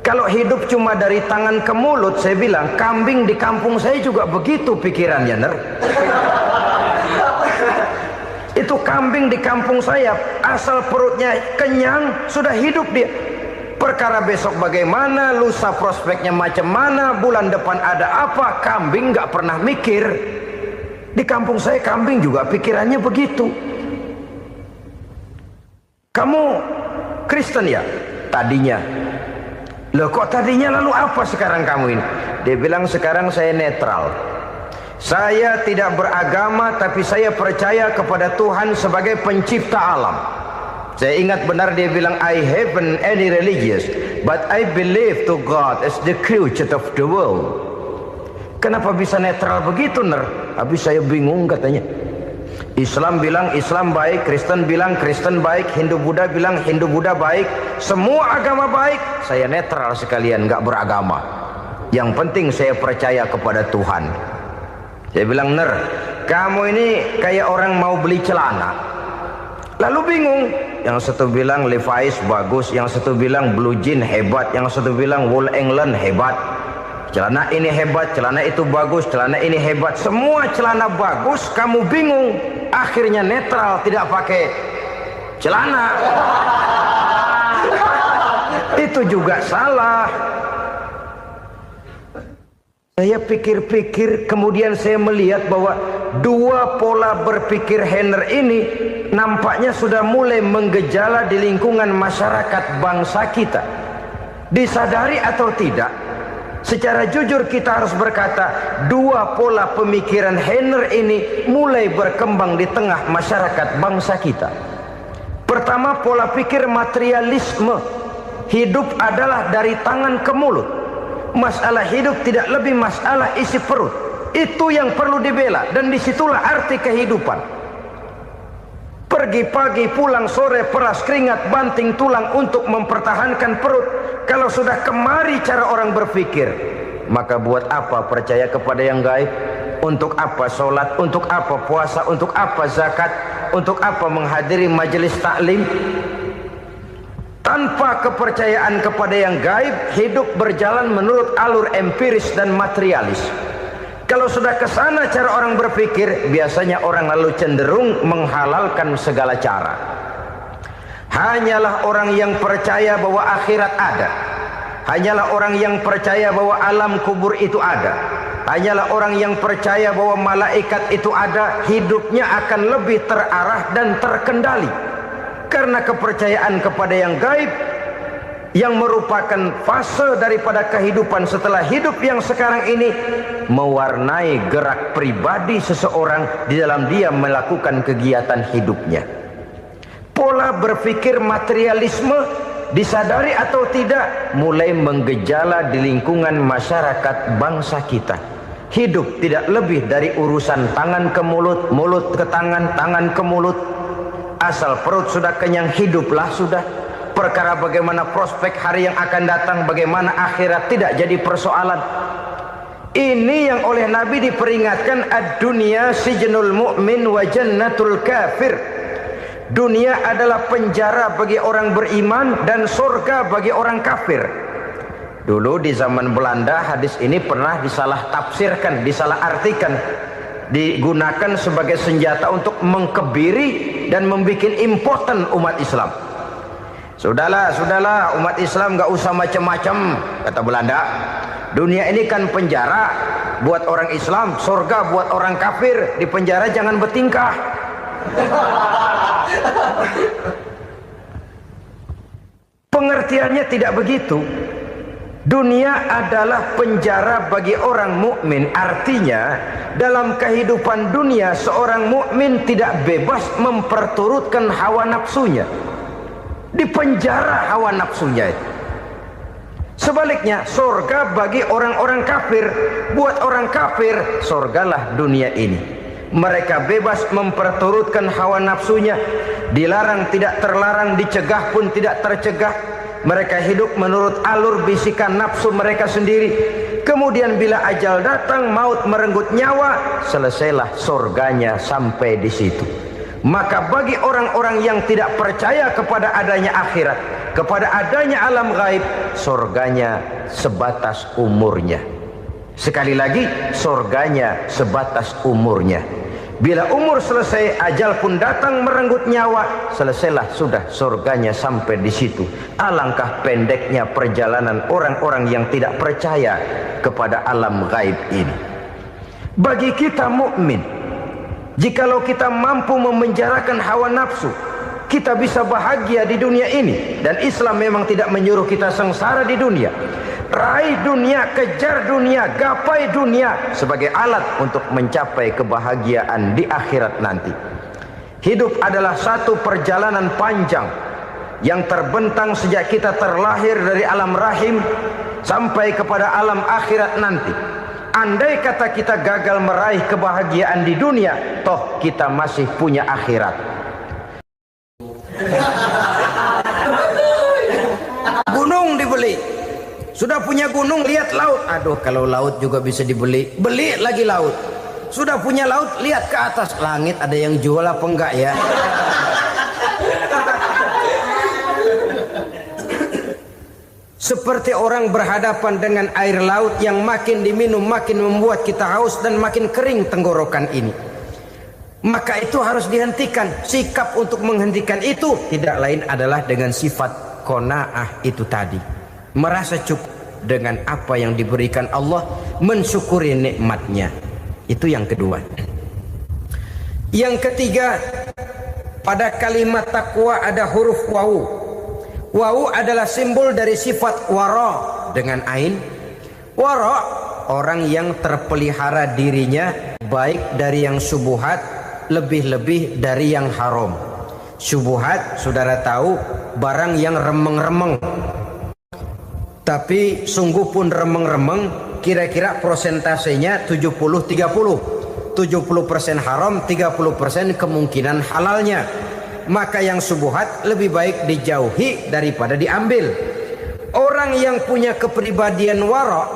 Kalau hidup cuma dari tangan ke mulut, saya bilang, kambing di kampung saya juga begitu pikirannya, Ner. Itu kambing di kampung saya, asal perutnya kenyang, sudah hidup dia. Perkara besok bagaimana, lusa prospeknya macam mana, bulan depan ada apa, kambing nggak pernah mikir. Di kampung saya kambing juga pikirannya begitu. Kamu Kristen ya? Tadinya. Loh kok tadinya, lalu apa sekarang kamu ini? Dia bilang, sekarang saya netral. Saya tidak beragama, tapi saya percaya kepada Tuhan sebagai pencipta alam. Saya ingat benar dia bilang, I haven't any religious, but I believe to God as the creator of the world. Kenapa bisa netral begitu, Ner? Habis saya bingung katanya. Islam bilang Islam baik, Kristen bilang Kristen baik, Hindu Buddha bilang Hindu Buddha baik, semua agama baik. Saya netral sekalian, nggak beragama. Yang penting saya percaya kepada Tuhan. Saya bilang, Ner, kamu ini kayak orang mau beli celana, lalu bingung. Yang satu bilang Levi's bagus, yang satu bilang Blue Jean hebat, yang satu bilang Wool England hebat. Celana ini hebat, celana itu bagus, celana ini hebat. Semua celana bagus, kamu bingung. Akhirnya netral, tidak pakai celana. Itu juga salah. Saya pikir-pikir, kemudian saya melihat bahwa dua pola berpikir Henner ini nampaknya sudah mulai menggejala di lingkungan masyarakat bangsa kita. Disadari atau tidak, secara jujur kita harus berkata, dua pola pemikiran Henner ini mulai berkembang di tengah masyarakat bangsa kita. Pertama, pola pikir materialisme. Hidup adalah dari tangan ke mulut. Masalah hidup tidak lebih masalah isi perut. Itu yang perlu dibela, dan disitulah arti kehidupan. Pergi pagi, pulang sore, peras keringat, banting tulang untuk mempertahankan perut. Kalau sudah kemari cara orang berpikir, maka buat apa percaya kepada yang gaib? Untuk apa sholat? Untuk apa puasa? Untuk apa zakat? Untuk apa menghadiri majelis taklim? Tanpa kepercayaan kepada yang gaib, hidup berjalan menurut alur empiris dan materialis. Kalau sudah ke sana cara orang berpikir, biasanya orang lalu cenderung menghalalkan segala cara. Hanyalah orang yang percaya bahwa akhirat ada. Hanyalah orang yang percaya bahwa alam kubur itu ada. Hanyalah orang yang percaya bahwa malaikat itu ada, hidupnya akan lebih terarah dan terkendali. Karena kepercayaan kepada yang gaib, yang merupakan fase daripada kehidupan setelah hidup yang sekarang ini, mewarnai gerak pribadi seseorang di dalam dia melakukan kegiatan hidupnya. Pola berpikir materialisme, disadari atau tidak, mulai menggejala di lingkungan masyarakat bangsa kita. Hidup tidak lebih dari urusan tangan ke mulut, mulut ke tangan, tangan ke mulut. Asal perut sudah kenyang, hiduplah sudah. Perkara bagaimana prospek hari yang akan datang, bagaimana akhirat, tidak jadi persoalan. Ini yang oleh Nabi diperingatkan, ad-dunya sijnul mu'min wa jannatul kafir. Dunia adalah penjara bagi orang beriman dan surga bagi orang kafir. Dulu di zaman Belanda hadis ini pernah disalah tafsirkan, disalah artikan, digunakan sebagai senjata untuk mengkebiri dan membuat impoten umat Islam. Sudahlah umat Islam gak usah macam-macam, kata Belanda. Dunia ini kan penjara buat orang Islam, surga buat orang kafir. Di penjara jangan bertingkah. Pengertiannya tidak begitu. Dunia adalah penjara bagi orang mukmin. Artinya dalam kehidupan dunia seorang mukmin tidak bebas memperturutkan hawa nafsunya. Di penjara hawa nafsunya itu. Sebaliknya, surga bagi orang-orang kafir. Buat orang kafir, surgalah dunia ini. Mereka bebas memperturutkan hawa nafsunya. Dilarang tidak terlarang, dicegah pun tidak tercegah. Mereka hidup menurut alur bisikan nafsu mereka sendiri. Kemudian bila ajal datang, maut merenggut nyawa, selesailah surganya sampai di situ. Maka bagi orang-orang yang tidak percaya kepada adanya akhirat, kepada adanya alam gaib, surganya sebatas umurnya. Sekali lagi, surganya sebatas umurnya. Bila umur selesai, ajal pun datang merenggut nyawa, selesailah sudah surganya sampai di situ. Alangkah pendeknya perjalanan orang-orang yang tidak percaya kepada alam gaib ini. Bagi kita mukmin, jikalau kita mampu memenjarakan hawa nafsu, kita bisa bahagia di dunia ini. Dan Islam memang tidak menyuruh kita sengsara di dunia. Raih dunia, kejar dunia, gapai dunia sebagai alat untuk mencapai kebahagiaan di akhirat nanti. Hidup adalah satu perjalanan panjang yang terbentang sejak kita terlahir dari alam rahim sampai kepada alam akhirat nanti. Andai kata kita gagal meraih kebahagiaan di dunia, toh kita masih punya akhirat. Gunung dibeli, sudah punya gunung, lihat laut. Aduh, kalau laut juga bisa dibeli, beli lagi laut. Sudah punya laut, lihat ke atas, langit ada yang jual apa enggak ya? Seperti orang berhadapan dengan air laut yang makin diminum makin membuat kita haus dan makin kering tenggorokan ini. Maka itu harus dihentikan. Sikap untuk menghentikan itu tidak lain adalah dengan sifat qanaah itu tadi. Merasa cukup dengan apa yang diberikan Allah, mensyukuri nikmatnya. Itu yang kedua. Yang ketiga, pada kalimat takwa ada huruf wawu. Wawu adalah simbol dari sifat wara dengan ain. Wara, orang yang terpelihara dirinya baik dari yang syubhat, lebih-lebih dari yang haram. Syubhat, saudara tahu, barang yang remeng-remeng. Tapi sungguh pun remeng-remeng, kira-kira prosentasenya 70-30. 70% haram, 30% kemungkinan halalnya. Maka yang syubhat lebih baik dijauhi daripada diambil. Orang yang punya kepribadian wara,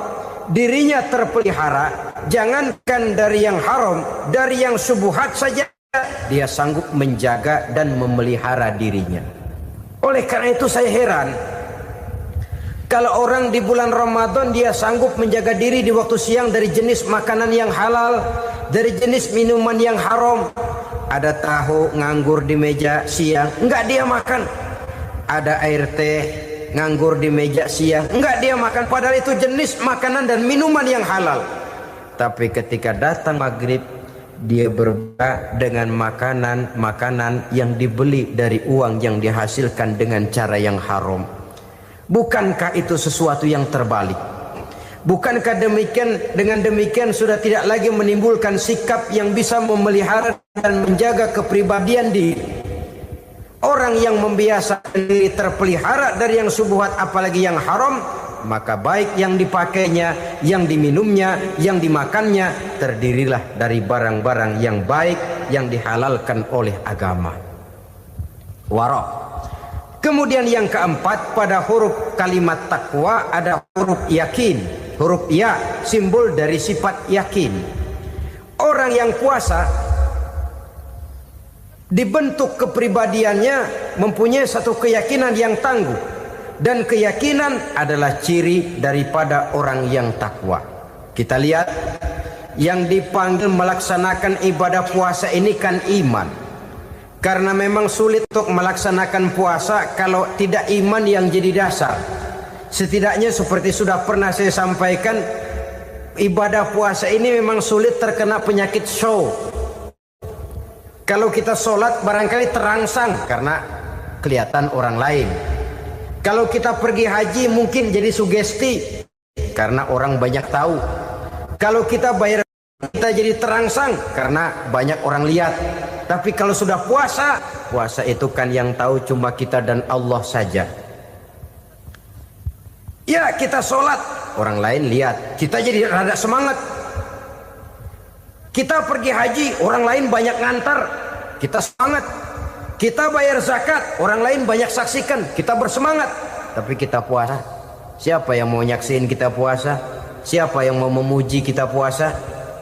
dirinya terpelihara, jangankan dari yang haram, dari yang syubhat saja dia sanggup menjaga dan memelihara dirinya. Oleh karena itu saya heran, kalau orang di bulan Ramadan dia sanggup menjaga diri di waktu siang dari jenis makanan yang halal, dari jenis minuman yang haram. Ada tahu nganggur di meja siang, enggak dia makan. Ada air teh nganggur di meja siang, enggak dia makan. Padahal itu jenis makanan dan minuman yang halal. Tapi ketika datang maghrib, dia berbuka dengan makanan yang dibeli dari uang yang dihasilkan dengan cara yang haram. Bukankah itu sesuatu yang terbalik? Bukankah dengan demikian sudah tidak lagi menimbulkan sikap yang bisa memelihara dan menjaga kepribadian diri? Orang yang membiasakan diri terpelihara dari yang syubhat apalagi yang haram, maka baik yang dipakainya, yang diminumnya, yang dimakannya terdirilah dari barang-barang yang baik yang dihalalkan oleh agama. Wara. Kemudian yang keempat, pada huruf kalimat takwa ada huruf yakin. Huruf ya, simbol dari sifat yakin. Orang yang puasa dibentuk kepribadiannya mempunyai satu keyakinan yang tangguh. Dan keyakinan adalah ciri daripada orang yang takwa. Kita lihat, yang dipanggil melaksanakan ibadah puasa ini kan iman. Karena memang sulit untuk melaksanakan puasa kalau tidak iman yang jadi dasar. Setidaknya seperti sudah pernah saya sampaikan, ibadah puasa ini memang sulit terkena penyakit show. Kalau kita sholat barangkali terangsang karena kelihatan orang lain. Kalau kita pergi haji mungkin jadi sugesti karena orang banyak tahu. Kalau kita bayar kita jadi terangsang karena banyak orang lihat. Tapi kalau sudah puasa, puasa itu kan yang tahu cuma kita dan Allah saja. Ya, kita sholat, orang lain lihat, kita jadi rada semangat. Kita pergi haji, orang lain banyak ngantar, kita semangat. Kita bayar zakat, orang lain banyak saksikan, kita bersemangat. Tapi kita puasa, siapa yang mau nyaksiin kita puasa? Siapa yang mau memuji kita puasa?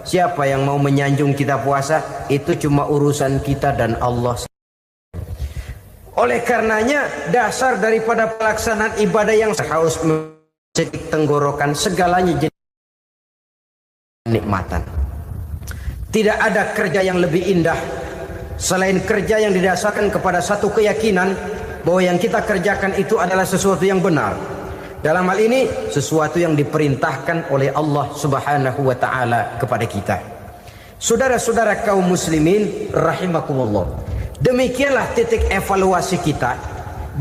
Siapa yang mau menyanjung kita puasa? Itu cuma urusan kita dan Allah. Oleh karenanya, dasar daripada pelaksanaan ibadah yang harus mencedik tenggorokan segalanya jadi nikmatan. Tidak ada kerja yang lebih indah selain kerja yang didasarkan kepada satu keyakinan bahwa yang kita kerjakan itu adalah sesuatu yang benar. Dalam hal ini sesuatu yang diperintahkan oleh Allah Subhanahu wa taala kepada kita. Saudara-saudara kaum muslimin rahimakumullah. Demikianlah titik evaluasi kita.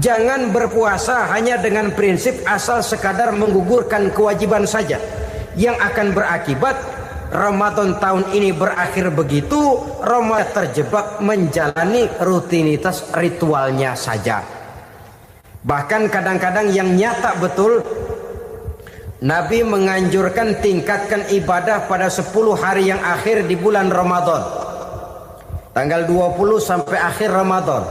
Jangan berpuasa hanya dengan prinsip asal sekadar menggugurkan kewajiban saja, yang akan berakibat Ramadan tahun ini berakhir begitu, Ramadan terjebak menjalani rutinitas ritualnya saja. Bahkan kadang-kadang yang nyata betul, Nabi menganjurkan tingkatkan ibadah pada 10 hari yang akhir di bulan Ramadan, tanggal 20 sampai akhir Ramadan.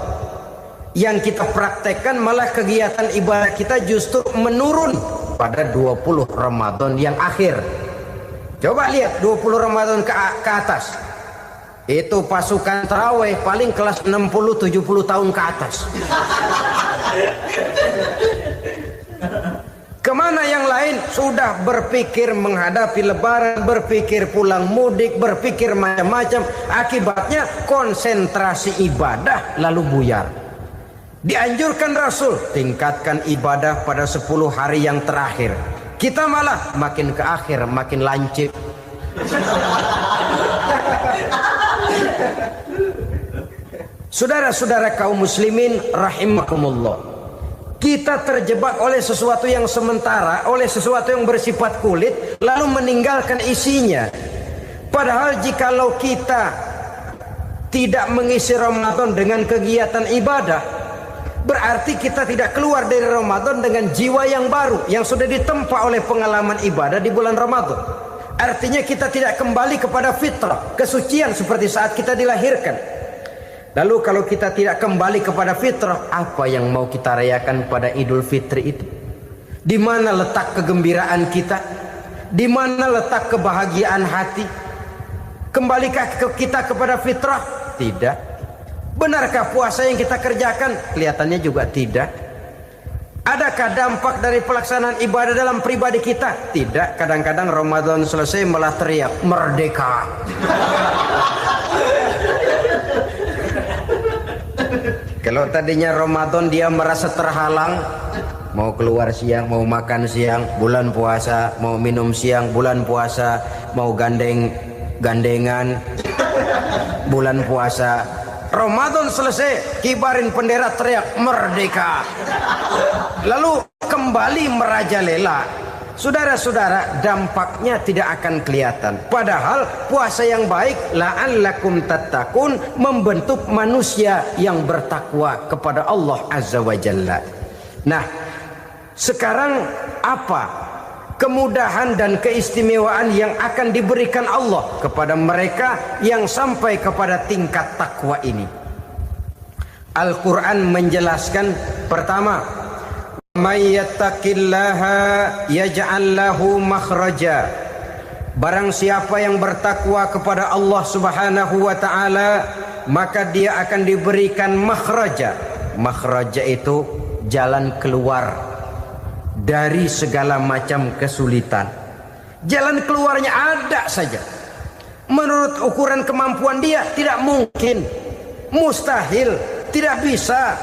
Yang kita praktekkan malah kegiatan ibadah kita justru menurun pada 20 Ramadan yang akhir. Coba lihat 20 Ramadan ke atas, itu pasukan tarawih paling kelas 60-70 tahun ke atas. Kemana yang lain? Sudah berpikir menghadapi lebaran, berpikir pulang mudik, berpikir macam-macam. Akibatnya konsentrasi ibadah lalu buyar. Dianjurkan Rasul, tingkatkan ibadah pada 10 hari yang terakhir. Kita malah makin ke akhir makin lancip. Saudara-saudara kaum muslimin rahimakumullah, kita terjebak oleh sesuatu yang sementara, oleh sesuatu yang bersifat kulit, lalu meninggalkan isinya. Padahal jikalau kita tidak mengisi Ramadan dengan kegiatan ibadah, berarti kita tidak keluar dari Ramadan dengan jiwa yang baru, yang sudah ditempa oleh pengalaman ibadah di bulan Ramadan. Artinya kita tidak kembali kepada fitrah, kesucian seperti saat kita dilahirkan. Lalu kalau kita tidak kembali kepada fitrah, apa yang mau kita rayakan pada Idul Fitri itu? Di mana letak kegembiraan kita? Di mana letak kebahagiaan hati? Kembalikah kita kepada fitrah? Tidak. Benarkah puasa yang kita kerjakan? Kelihatannya juga tidak. Adakah dampak dari pelaksanaan ibadah dalam pribadi kita? Tidak. Kadang-kadang Ramadan selesai malah teriak merdeka. Kalau tadinya Ramadan dia merasa terhalang, mau keluar siang, mau makan siang, bulan puasa, mau minum siang, bulan puasa, mau gandengan, bulan puasa. Ramadan selesai, kibarin bendera, teriak merdeka. Lalu kembali merajalela. Saudara-saudara, dampaknya tidak akan kelihatan. Padahal puasa yang baik, la'allakum tattaqun, membentuk manusia yang bertakwa kepada Allah Azza wa Jalla. Nah, sekarang apa kemudahan dan keistimewaan yang akan diberikan Allah kepada mereka yang sampai kepada tingkat takwa ini? Al-Quran menjelaskan, pertama, may yattaqillaha yaj'al lahu makhraja. Barang siapa yang bertakwa kepada Allah Subhanahu wa taala, maka dia akan diberikan makhraja. Makhraja itu jalan keluar dari segala macam kesulitan. Jalan keluarnya ada saja. Menurut ukuran kemampuan dia tidak mungkin, mustahil, tidak bisa,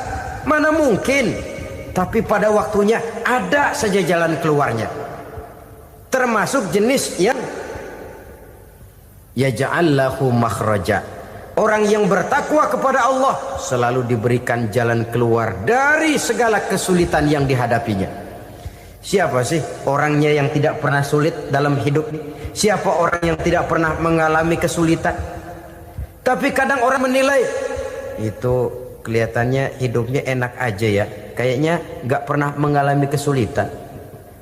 mana mungkin. Tapi pada waktunya ada saja jalan keluarnya. Termasuk jenis yang yaj'allahu makhraja. Orang yang bertakwa kepada Allah selalu diberikan jalan keluar dari segala kesulitan yang dihadapinya. Siapa sih orangnya yang tidak pernah sulit dalam hidup ini? Siapa orang yang tidak pernah mengalami kesulitan? Tapi kadang orang menilai, itu kelihatannya hidupnya enak aja ya, kayaknya nggak pernah mengalami kesulitan.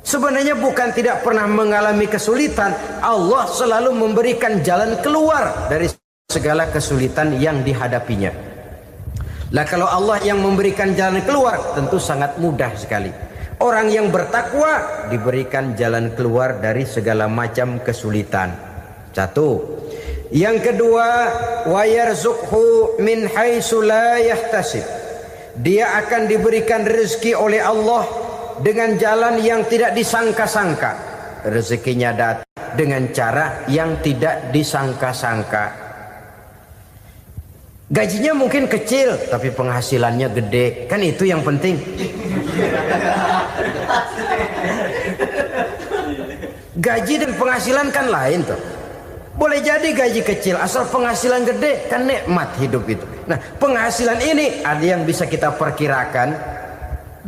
Sebenarnya bukan tidak pernah mengalami kesulitan, Allah selalu memberikan jalan keluar dari segala kesulitan yang dihadapinya. Lah kalau Allah yang memberikan jalan keluar, tentu sangat mudah sekali. Orang yang bertakwa diberikan jalan keluar dari segala macam kesulitan. Satu. Yang kedua, wa yarzuqhu min haitsu la yahtasib. Dia akan diberikan rezeki oleh Allah dengan jalan yang tidak disangka-sangka. Rezekinya datang dengan cara yang tidak disangka-sangka. Gajinya mungkin kecil, tapi penghasilannya gede. Kan itu yang penting. Gaji dan penghasilan kan lain tuh. Boleh jadi gaji kecil, asal penghasilan gede, kan nikmat hidup itu. Nah, penghasilan ini ada yang bisa kita perkirakan.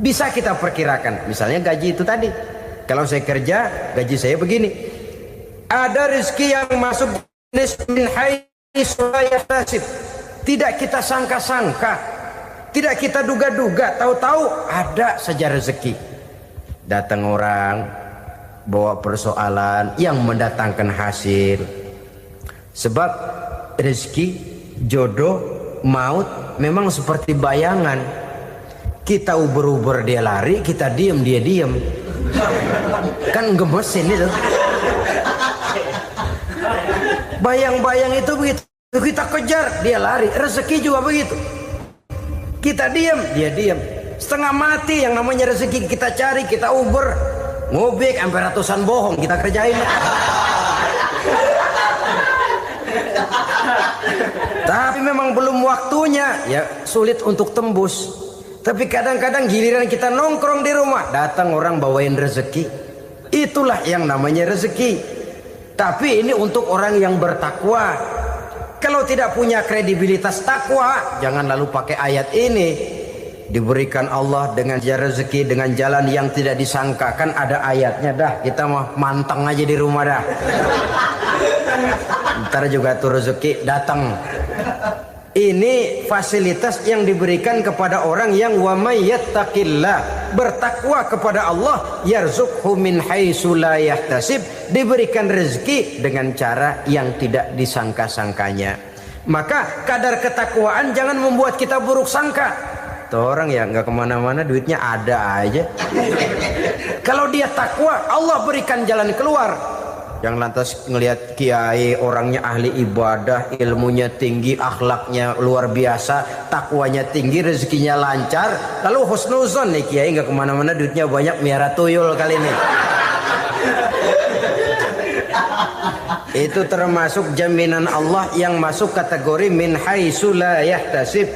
Bisa kita perkirakan. Misalnya gaji itu tadi. Kalau saya kerja, gaji saya begini. Ada rezeki yang masuk jenis min haitsu la yahtasib. Tidak kita sangka-sangka. Tidak kita duga-duga. Tahu-tahu ada saja rezeki. Datang orang bawa persoalan yang mendatangkan hasil. Sebab rezeki, jodoh, maut memang seperti bayangan. Kita uber-uber dia lari, kita diem dia diem. Kan gemesin itu. Bayang-bayang itu begitu. Kita kejar, dia lari. Rezeki juga begitu. Kita diem, dia diem. Setengah mati yang namanya rezeki kita cari, kita uber, ngobek sampai ratusan bohong kita kerjain. Tapi memang belum waktunya, ya sulit untuk tembus. Tapi kadang-kadang giliran kita nongkrong di rumah, datang orang bawain rezeki. Itulah yang namanya rezeki. Tapi ini untuk orang yang bertakwa. Kalau tidak punya kredibilitas takwa, jangan lalu pakai ayat ini. Diberikan Allah dengan rezeki dengan jalan yang tidak disangka. Kan ada ayatnya dah. Kita mah manteng aja di rumah dah. Ntar juga tuh rezeki datang. Ini fasilitas yang diberikan kepada orang yang wa may yattaqillah, bertakwa kepada Allah, yarzuqhu min haitsu la yahtasib, diberikan rezeki dengan cara yang tidak disangka-sangkanya. Maka kadar ketakwaan jangan membuat kita buruk sangka. Tuh orang ya nggak kemana-mana, duitnya ada aja. Kalau dia takwa, Allah berikan jalan keluar. Yang lantas ngelihat kiai orangnya ahli ibadah, ilmunya tinggi, akhlaknya luar biasa, takwanya tinggi, rezekinya lancar, lalu husnuzon nih kiai nggak kemana-mana, duitnya banyak, miara tuyul kali ini. Itu termasuk jaminan Allah yang masuk kategori min haitsu la yahtasib.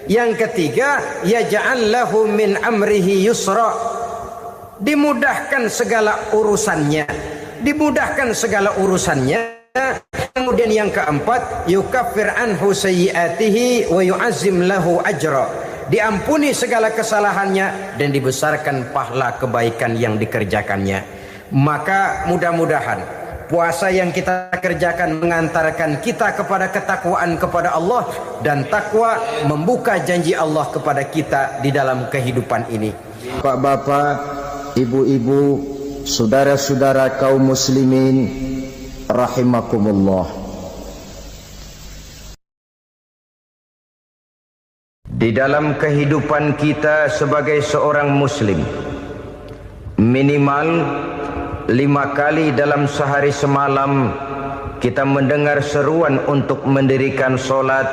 Yang ketiga, yaj'al lahu min amrihi yusra, dimudahkan segala urusannya, dimudahkan segala urusannya. Kemudian yang keempat, yukaffir anhu sayyiatihi wa yu'azzim lahu ajra, diampuni segala kesalahannya dan dibesarkan pahala kebaikan yang dikerjakannya. Maka mudah-mudahan puasa yang kita kerjakan mengantarkan kita kepada ketakwaan kepada Allah, dan takwa membuka janji Allah kepada kita di dalam kehidupan ini. Bapak-bapak, ibu-ibu, saudara-saudara kaum muslimin rahimakumullah. Di dalam kehidupan kita sebagai seorang muslim, minimal 5 kali dalam sehari semalam kita mendengar seruan untuk mendirikan solat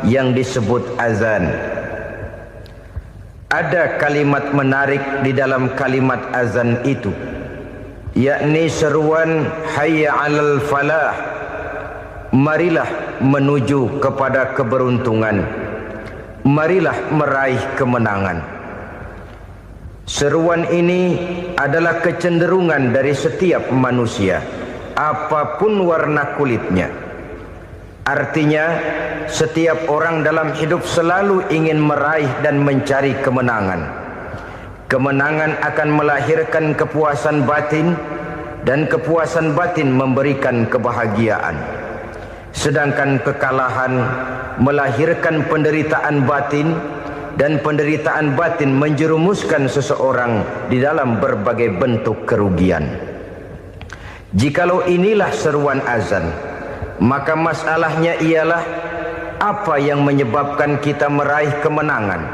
yang disebut azan. Ada kalimat menarik di dalam kalimat azan itu, yakni seruan hayya 'alal falah, marilah menuju kepada keberuntungan, marilah meraih kemenangan. Seruan ini adalah kecenderungan dari setiap manusia, apapun warna kulitnya. Artinya, setiap orang dalam hidup selalu ingin meraih dan mencari kemenangan. Kemenangan akan melahirkan kepuasan batin, dan kepuasan batin memberikan kebahagiaan. Sedangkan kekalahan melahirkan penderitaan batin, dan penderitaan batin menjerumuskan seseorang di dalam berbagai bentuk kerugian. Jikalau inilah seruan azan, maka masalahnya ialah apa yang menyebabkan kita meraih kemenangan.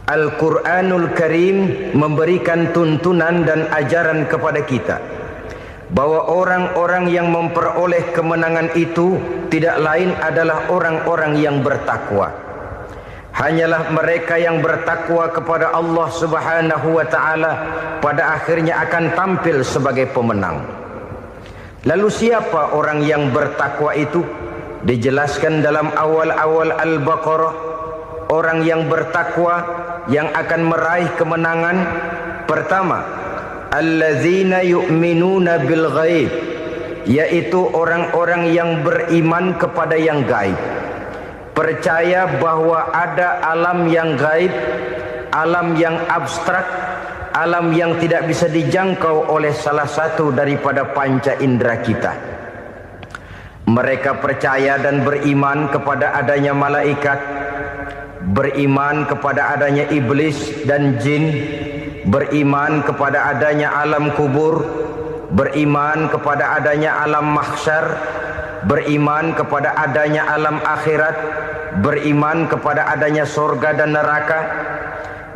Al-Quranul Karim memberikan tuntunan dan ajaran kepada kita bahwa orang-orang yang memperoleh kemenangan itu tidak lain adalah orang-orang yang bertakwa. Hanyalah mereka yang bertakwa kepada Allah Subhanahu wa ta'ala pada akhirnya akan tampil sebagai pemenang. Lalu siapa orang yang bertakwa itu? Dijelaskan dalam awal-awal Al-Baqarah, orang yang bertakwa yang akan meraih kemenangan. Pertama, allazina yu'minuna bil ghaib, yaitu orang-orang yang beriman kepada yang gaib. percaya bahwa ada alam yang gaib, alam yang abstrak, alam yang tidak bisa dijangkau oleh salah satu daripada panca indera kita. Mereka percaya dan beriman kepada adanya malaikat, beriman kepada adanya iblis dan jin, beriman kepada adanya alam kubur, beriman kepada adanya alam mahsyar, beriman kepada adanya alam akhirat, beriman kepada adanya surga dan neraka.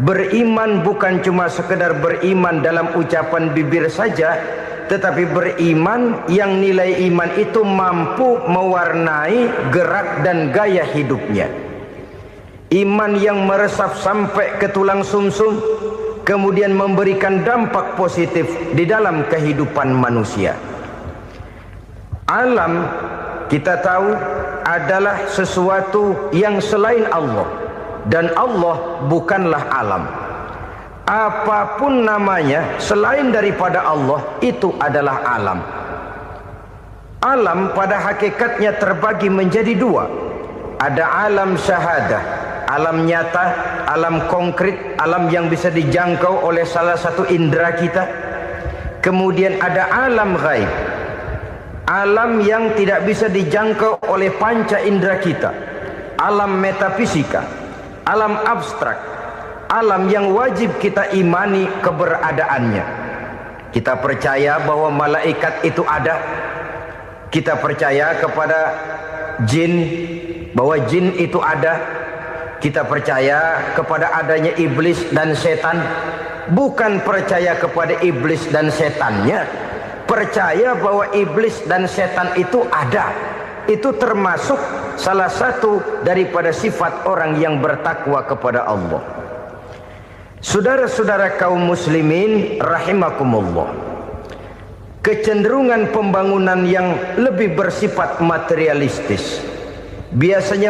Beriman bukan cuma sekedar beriman dalam ucapan bibir saja, tetapi beriman yang nilai iman itu mampu mewarnai gerak dan gaya hidupnya. Iman yang meresap sampai ke tulang sumsum, kemudian memberikan dampak positif di dalam kehidupan manusia. Alam, kita tahu, adalah sesuatu yang selain Allah, dan Allah bukanlah alam. Apapun namanya selain daripada Allah, itu adalah alam. Alam pada hakikatnya terbagi menjadi dua. Ada alam syahadah, alam nyata, alam konkret, alam yang bisa dijangkau oleh salah satu indera kita. Kemudian ada alam ghaib, alam yang tidak bisa dijangkau oleh panca indera kita, alam metafisika, alam abstrak, alam yang wajib kita imani keberadaannya. Kita percaya bahwa malaikat itu ada. Kita percaya kepada jin, bahwa jin itu ada. Kita percaya kepada adanya iblis dan setan. Bukan percaya kepada iblis dan setannya, percaya bahwa iblis dan setan itu ada. Itu termasuk salah satu daripada sifat orang yang bertakwa kepada Allah. Saudara-saudara kaum muslimin rahimakumullah, kecenderungan pembangunan yang lebih bersifat materialistis biasanya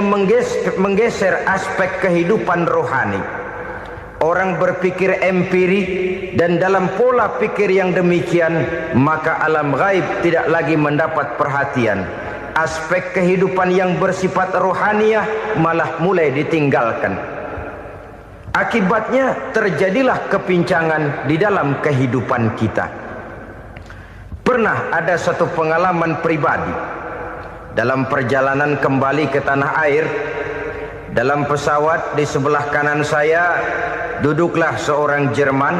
menggeser aspek kehidupan rohani. Orang berpikir empiri, dan dalam pola pikir yang demikian maka alam gaib tidak lagi mendapat perhatian. Aspek kehidupan yang bersifat rohaniah malah mulai ditinggalkan. Akibatnya terjadilah kepincangan di dalam kehidupan kita. Pernah ada satu pengalaman pribadi dalam perjalanan kembali ke tanah air. Dalam pesawat di sebelah kanan saya duduklah seorang Jerman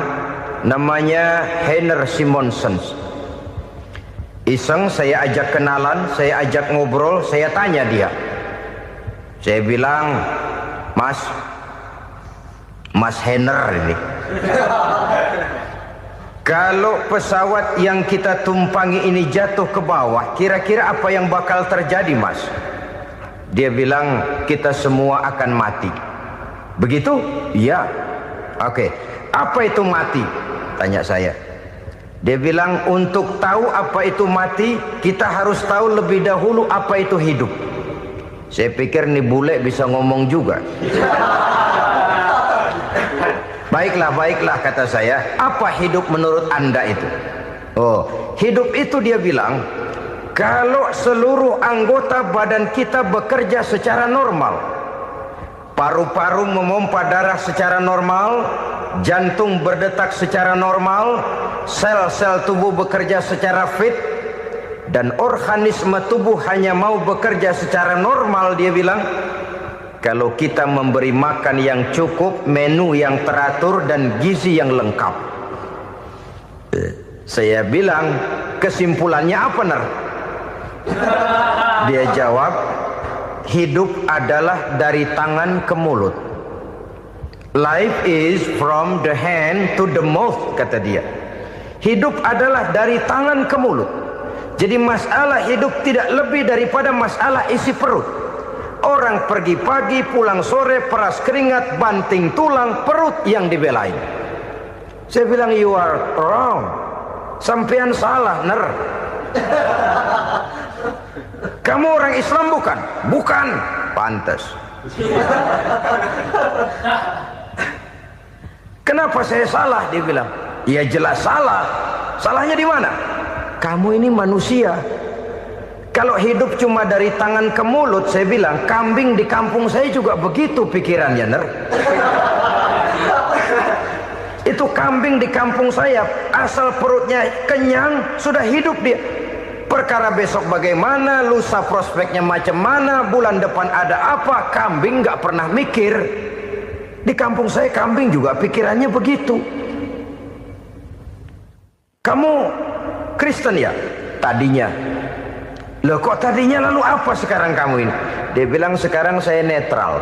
namanya Heiner Simonsen. Iseng saya ajak kenalan, saya ajak ngobrol, saya tanya dia. Saya bilang, Mas Heiner ini, kalau pesawat yang kita tumpangi ini jatuh ke bawah, kira-kira apa yang bakal terjadi, Mas? Dia bilang, kita semua akan mati. Begitu? Iya. Oke. Apa itu mati? Tanya saya. Dia bilang, untuk tahu apa itu mati, kita harus tahu lebih dahulu apa itu hidup. Saya pikir nih bule bisa ngomong juga. Baiklah kata saya. Apa hidup menurut Anda itu? Oh, hidup itu dia bilang, kalau seluruh anggota badan kita bekerja secara normal, paru-paru memompa darah secara normal, jantung berdetak secara normal, sel-sel tubuh bekerja secara fit, dan organisme tubuh hanya mau bekerja secara normal, dia bilang, kalau kita memberi makan yang cukup, menu yang teratur, dan gizi yang lengkap. Saya bilang, kesimpulannya apa, Ner? Dia jawab, hidup adalah dari tangan ke mulut. Life is from the hand to the mouth, kata dia. Hidup adalah dari tangan ke mulut. Jadi masalah hidup tidak lebih daripada masalah isi perut. Orang pergi pagi, pulang sore, peras keringat, banting tulang, perut yang dibelain. Saya bilang, you are wrong. Sampean salah, Ner. Kamu orang Islam bukan? Bukan. Pantas. Kenapa saya salah? Dia bilang, ya jelas salah. Salahnya di mana? Kamu ini manusia. Kalau hidup cuma dari tangan ke mulut, saya bilang kambing di kampung saya juga begitu pikirannya, Ner. Itu kambing di kampung saya, asal perutnya kenyang sudah hidup dia. Perkara besok bagaimana, lusa prospeknya macam mana, bulan depan ada apa, kambing nggak pernah mikir. Di kampung saya kambing juga pikirannya begitu. Kamu Kristen ya? Tadinya. Loh kok tadinya, lalu apa sekarang kamu ini? Dia bilang sekarang saya netral.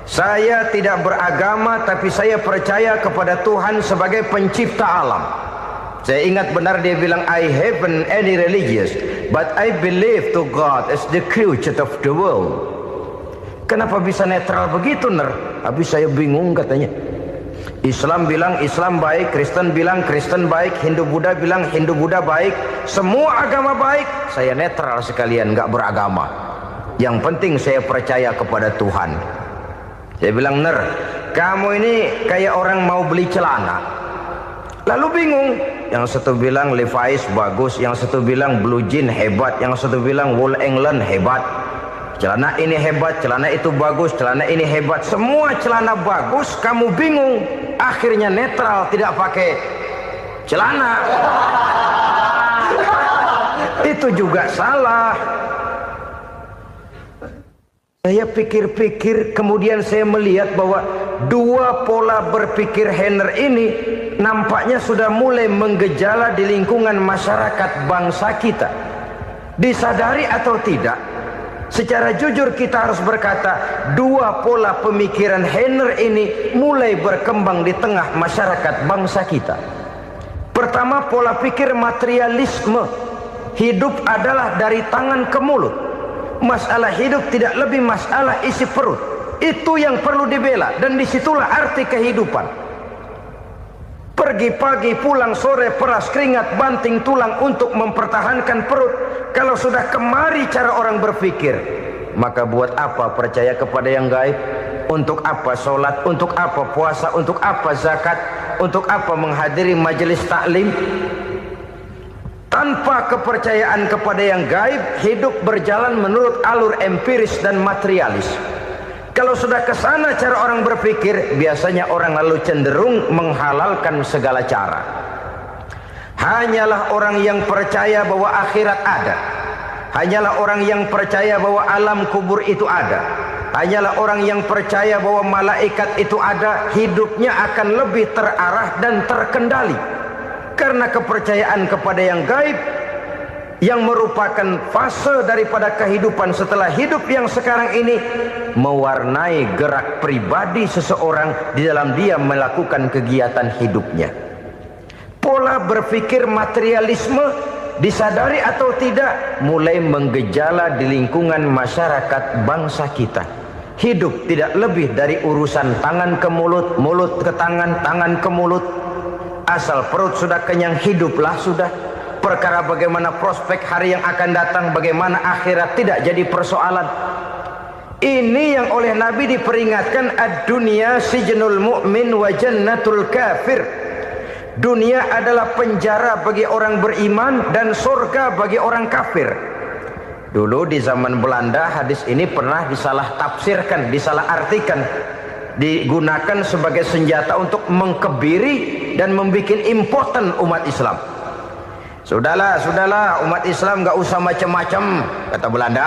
Saya tidak beragama, tapi saya percaya kepada Tuhan sebagai pencipta alam. Saya ingat benar dia bilang, I haven't any religious, but I believe to God as the creator of the world. Kenapa bisa netral begitu, Ner? Habis saya bingung katanya. Islam bilang Islam baik, Kristen bilang Kristen baik, Hindu Buddha bilang Hindu Buddha baik, semua agama baik. Saya netral sekalian, nggak beragama. Yang penting saya percaya kepada Tuhan. Saya bilang, Ner, kamu ini kayak orang mau beli celana. Lalu bingung, yang satu bilang Levi's bagus, yang satu bilang Blue Jean hebat, yang satu bilang Wool England hebat. Celana ini hebat, celana itu bagus, celana ini hebat. Semua celana bagus, kamu bingung. Akhirnya netral, tidak pakai celana. Itu juga salah. Saya pikir-pikir, kemudian saya melihat bahwa dua pola berpikir Henner ini nampaknya sudah mulai menggejala di lingkungan masyarakat bangsa kita. Disadari atau tidak, secara jujur kita harus berkata, dua pola pemikiran Henner ini mulai berkembang di tengah masyarakat bangsa kita. Pertama, pola pikir materialisme. Hidup adalah dari tangan ke mulut. Masalah hidup tidak lebih masalah isi perut. Itu yang perlu dibela, dan disitulah arti kehidupan. Pergi pagi, pulang sore, peras keringat, banting tulang untuk mempertahankan perut. Kalau sudah kemari cara orang berpikir, maka buat apa percaya kepada yang gaib? Untuk apa sholat? Untuk apa puasa? Untuk apa zakat? Untuk apa menghadiri majelis taklim? Tanpa kepercayaan kepada yang gaib, hidup berjalan menurut alur empiris dan materialis. Kalau sudah ke sana cara orang berpikir, biasanya orang lalu cenderung menghalalkan segala cara. Hanyalah orang yang percaya bahwa akhirat ada. Hanyalah orang yang percaya bahwa alam kubur itu ada. Hanyalah orang yang percaya bahwa malaikat itu ada, hidupnya akan lebih terarah dan terkendali. Karena kepercayaan kepada yang gaib, yang merupakan fase daripada kehidupan setelah hidup yang sekarang ini, mewarnai gerak pribadi seseorang di dalam dia melakukan kegiatan hidupnya. Pola berpikir materialisme, disadari atau tidak, mulai menggejala di lingkungan masyarakat bangsa kita. Hidup tidak lebih dari urusan tangan ke mulut, mulut ke tangan, tangan ke mulut. Asal perut sudah kenyang, hiduplah sudah. Perkara bagaimana prospek hari yang akan datang, bagaimana akhirat, tidak jadi persoalan. Ini yang oleh Nabi diperingatkan, ad-dunya sijnul mu'min wa jannatul kafir. Dunia adalah penjara bagi orang beriman dan surga bagi orang kafir. Dulu di zaman Belanda hadis ini pernah disalah tafsirkan, disalah artikan, digunakan sebagai senjata untuk mengkebiri dan membuat impoten umat Islam. Sudahlah umat Islam gak usah macam-macam, kata Belanda.